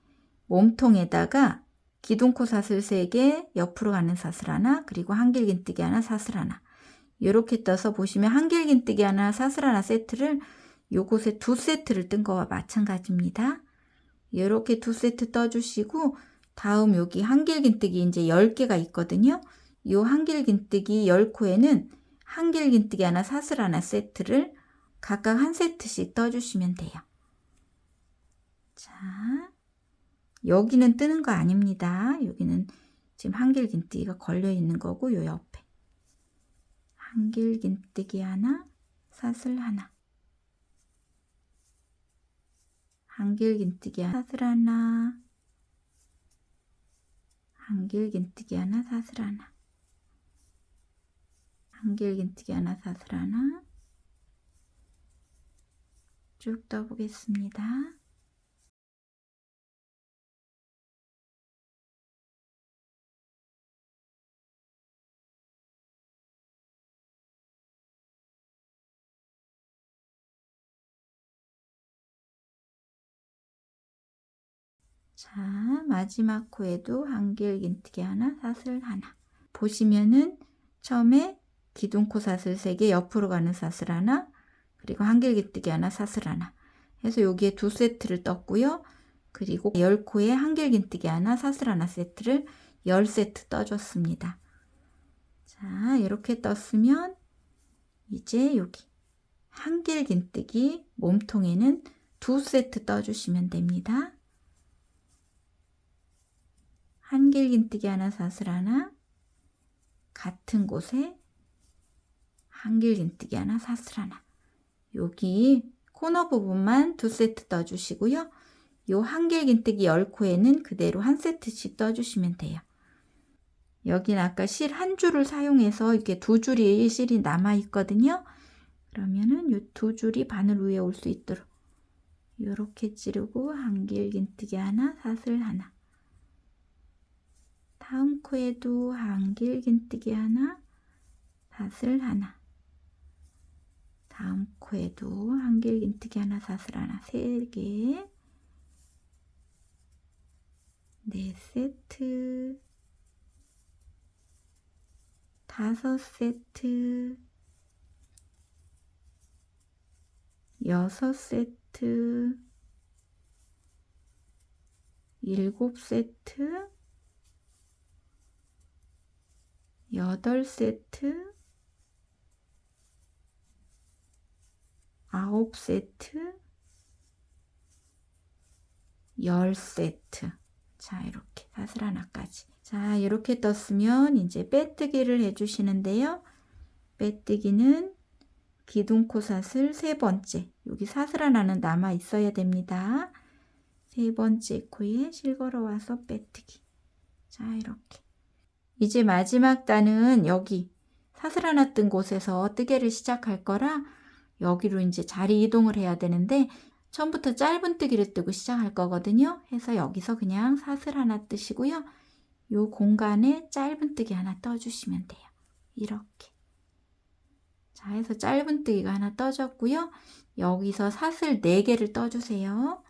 몸통에다가 기둥코 사슬 3개, 옆으로 가는 사슬 하나, 그리고 한길긴뜨기 하나, 사슬 하나. 이렇게 떠서 보시면 한길긴뜨기 하나, 사슬 하나 세트를 요곳에 2세트를 뜬 거와 마찬가지입니다. 이렇게 2세트 떠주시고 다음 여기 한길긴뜨기 이제 10개가 있거든요. 이 한길긴뜨기 10코에는 한길긴뜨기 하나, 사슬 하나 세트를 각각 한 세트씩 떠주시면 돼요. 자, 여기는 뜨는 거 아닙니다. 여기는 지금 한길긴뜨기가 걸려 있는 거고 요 옆에 한길긴뜨기 하나, 사슬 하나, 한길긴뜨기 하나, 사슬 하나, 한길긴뜨기 하나, 사슬 하나, 한길긴뜨기 하나, 사슬 하나. 쭉 떠보겠습니다. 자, 마지막 코에도 한길긴뜨기 하나, 사슬 하나. 보시면은 처음에 기둥코 사슬 3개, 옆으로 가는 사슬 하나, 그리고 한길긴뜨기 하나, 사슬 하나 해서 여기에 2세트를 떴고요. 그리고 10코에 한길긴뜨기 하나, 사슬 하나 세트를 10세트 떠줬습니다. 자, 이렇게 떴으면 이제 여기 한길긴뜨기 몸통에는 2세트 떠주시면 됩니다. 한길긴뜨기 하나, 사슬 하나, 같은 곳에 한길긴뜨기 하나, 사슬 하나. 여기 코너 부분만 2세트 떠주시고요. 요 한길긴뜨기 10코에는 그대로 한 세트씩 떠주시면 돼요. 여기는 아까 실 한 줄을 사용해서 이렇게 2줄이 실이 남아 있거든요. 그러면은 요 2줄이 바늘 위에 올 수 있도록 이렇게 찌르고 한길긴뜨기 하나, 사슬 하나. 다음 코에도 한길긴뜨기 하나, 사슬 하나. 다음 코에도 한길긴뜨기 하나, 사슬 하나, 3개, 4세트, 5세트, 6세트, 7세트, 8세트, 9세트, 10세트. 자, 이렇게 사슬 하나까지. 자, 이렇게 떴으면 이제 빼뜨기를 해주시는데요. 빼뜨기는 기둥코 사슬 3번째. 여기 사슬 하나는 남아 있어야 됩니다. 3번째 코에 실 걸어와서 빼뜨기. 자, 이렇게. 이제 마지막 단은 여기 사슬 하나 뜬 곳에서 뜨개를 시작할 거라 여기로 이제 자리 이동을 해야 되는데 처음부터 짧은 뜨기를 뜨고 시작할 거거든요. 해서 여기서 그냥 사슬 하나 뜨시고요. 요 공간에 짧은 뜨기 하나 떠주시면 돼요. 이렇게. 자, 해서 짧은 뜨기가 하나 떠졌고요. 여기서 사슬 4개를 떠주세요.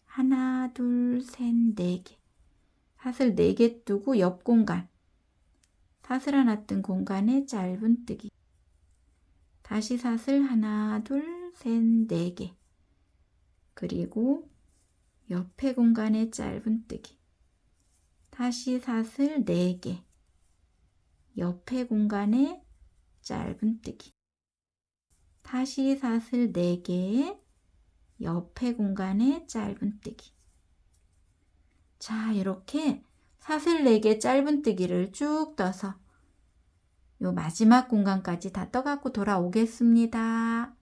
하나, 둘, 셋, 4개. 사슬 4개 뜨고 옆 공간. 사슬 하나 뜬 공간에 짧은 뜨기. 다시 사슬 하나, 둘, 셋, 4개. 그리고 옆에 공간에 짧은 뜨기. 다시 사슬 4개. 옆에 공간에 짧은 뜨기. 다시 사슬 4개. 옆에 공간에 짧은 뜨기. 자, 이렇게 사슬 4개 짧은 뜨기를 쭉 떠서 요 마지막 공간까지 다 떠갖고 돌아오겠습니다.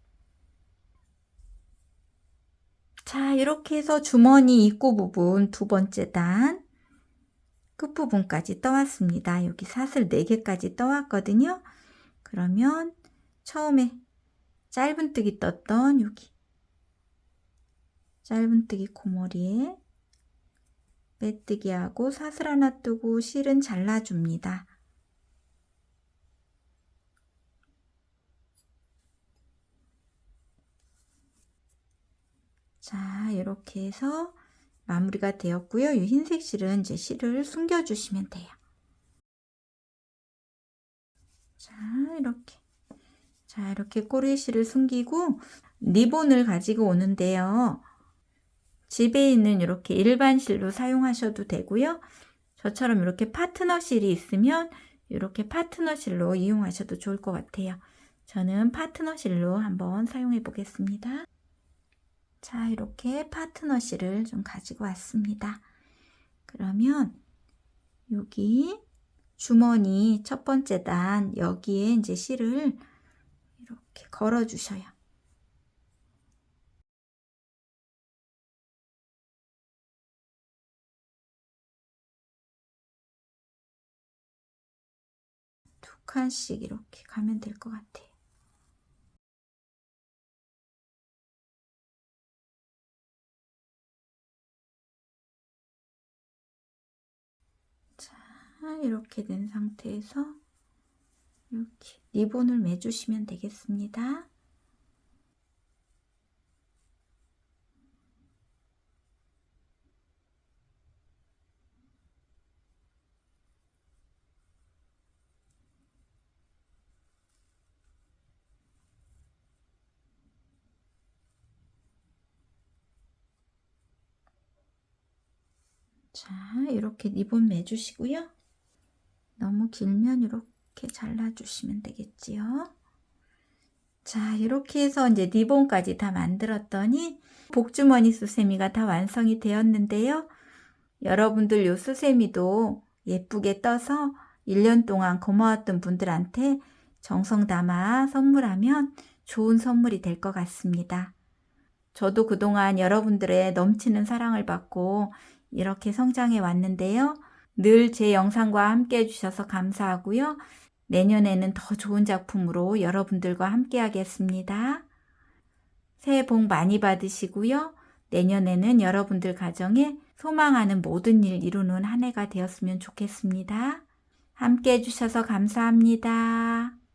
자, 이렇게 해서 주머니 입구 부분 2번째 단 끝부분까지 떠왔습니다. 여기 사슬 4개까지 떠왔거든요. 그러면 처음에 짧은 뜨기 떴던 여기 짧은 뜨기 코머리에 빼뜨기하고 사슬 하나 뜨고 실은 잘라줍니다. 자, 이렇게 해서 마무리가 되었고요. 이 흰색 실은 이제 실을 숨겨주시면 돼요. 자, 이렇게. 자, 이렇게 꼬리 실을 숨기고 리본을 가지고 오는데요. 집에 있는 이렇게 일반 실로 사용하셔도 되고요. 저처럼 이렇게 파트너 실이 있으면 이렇게 파트너 실로 이용하셔도 좋을 것 같아요. 저는 파트너 실로 한번 사용해 보겠습니다. 자, 이렇게 파트너 실을 좀 가지고 왔습니다. 그러면 여기 주머니 첫 번째 단 여기에 이제 실을 이렇게 걸어 주셔요. 두 칸씩 이렇게 가면 될 것 같아요. 자, 이렇게 된 상태에서 이렇게 리본을 매주시면 되겠습니다. 자, 이렇게 리본 매주시고요. 너무 길면 이렇게 잘라주시면 되겠지요. 자, 이렇게 해서 이제 리본까지 다 만들었더니 복주머니 수세미가 다 완성이 되었는데요. 여러분들 요 수세미도 예쁘게 떠서 1년 동안 고마웠던 분들한테 정성 담아 선물하면 좋은 선물이 될 것 같습니다. 저도 그동안 여러분들의 넘치는 사랑을 받고 이렇게 성장해 왔는데요. 늘 제 영상과 함께 해주셔서 감사하고요. 내년에는 더 좋은 작품으로 여러분들과 함께 하겠습니다. 새해 복 많이 받으시고요. 내년에는 여러분들 가정에 소망하는 모든 일 이루는 한 해가 되었으면 좋겠습니다. 함께 해주셔서 감사합니다.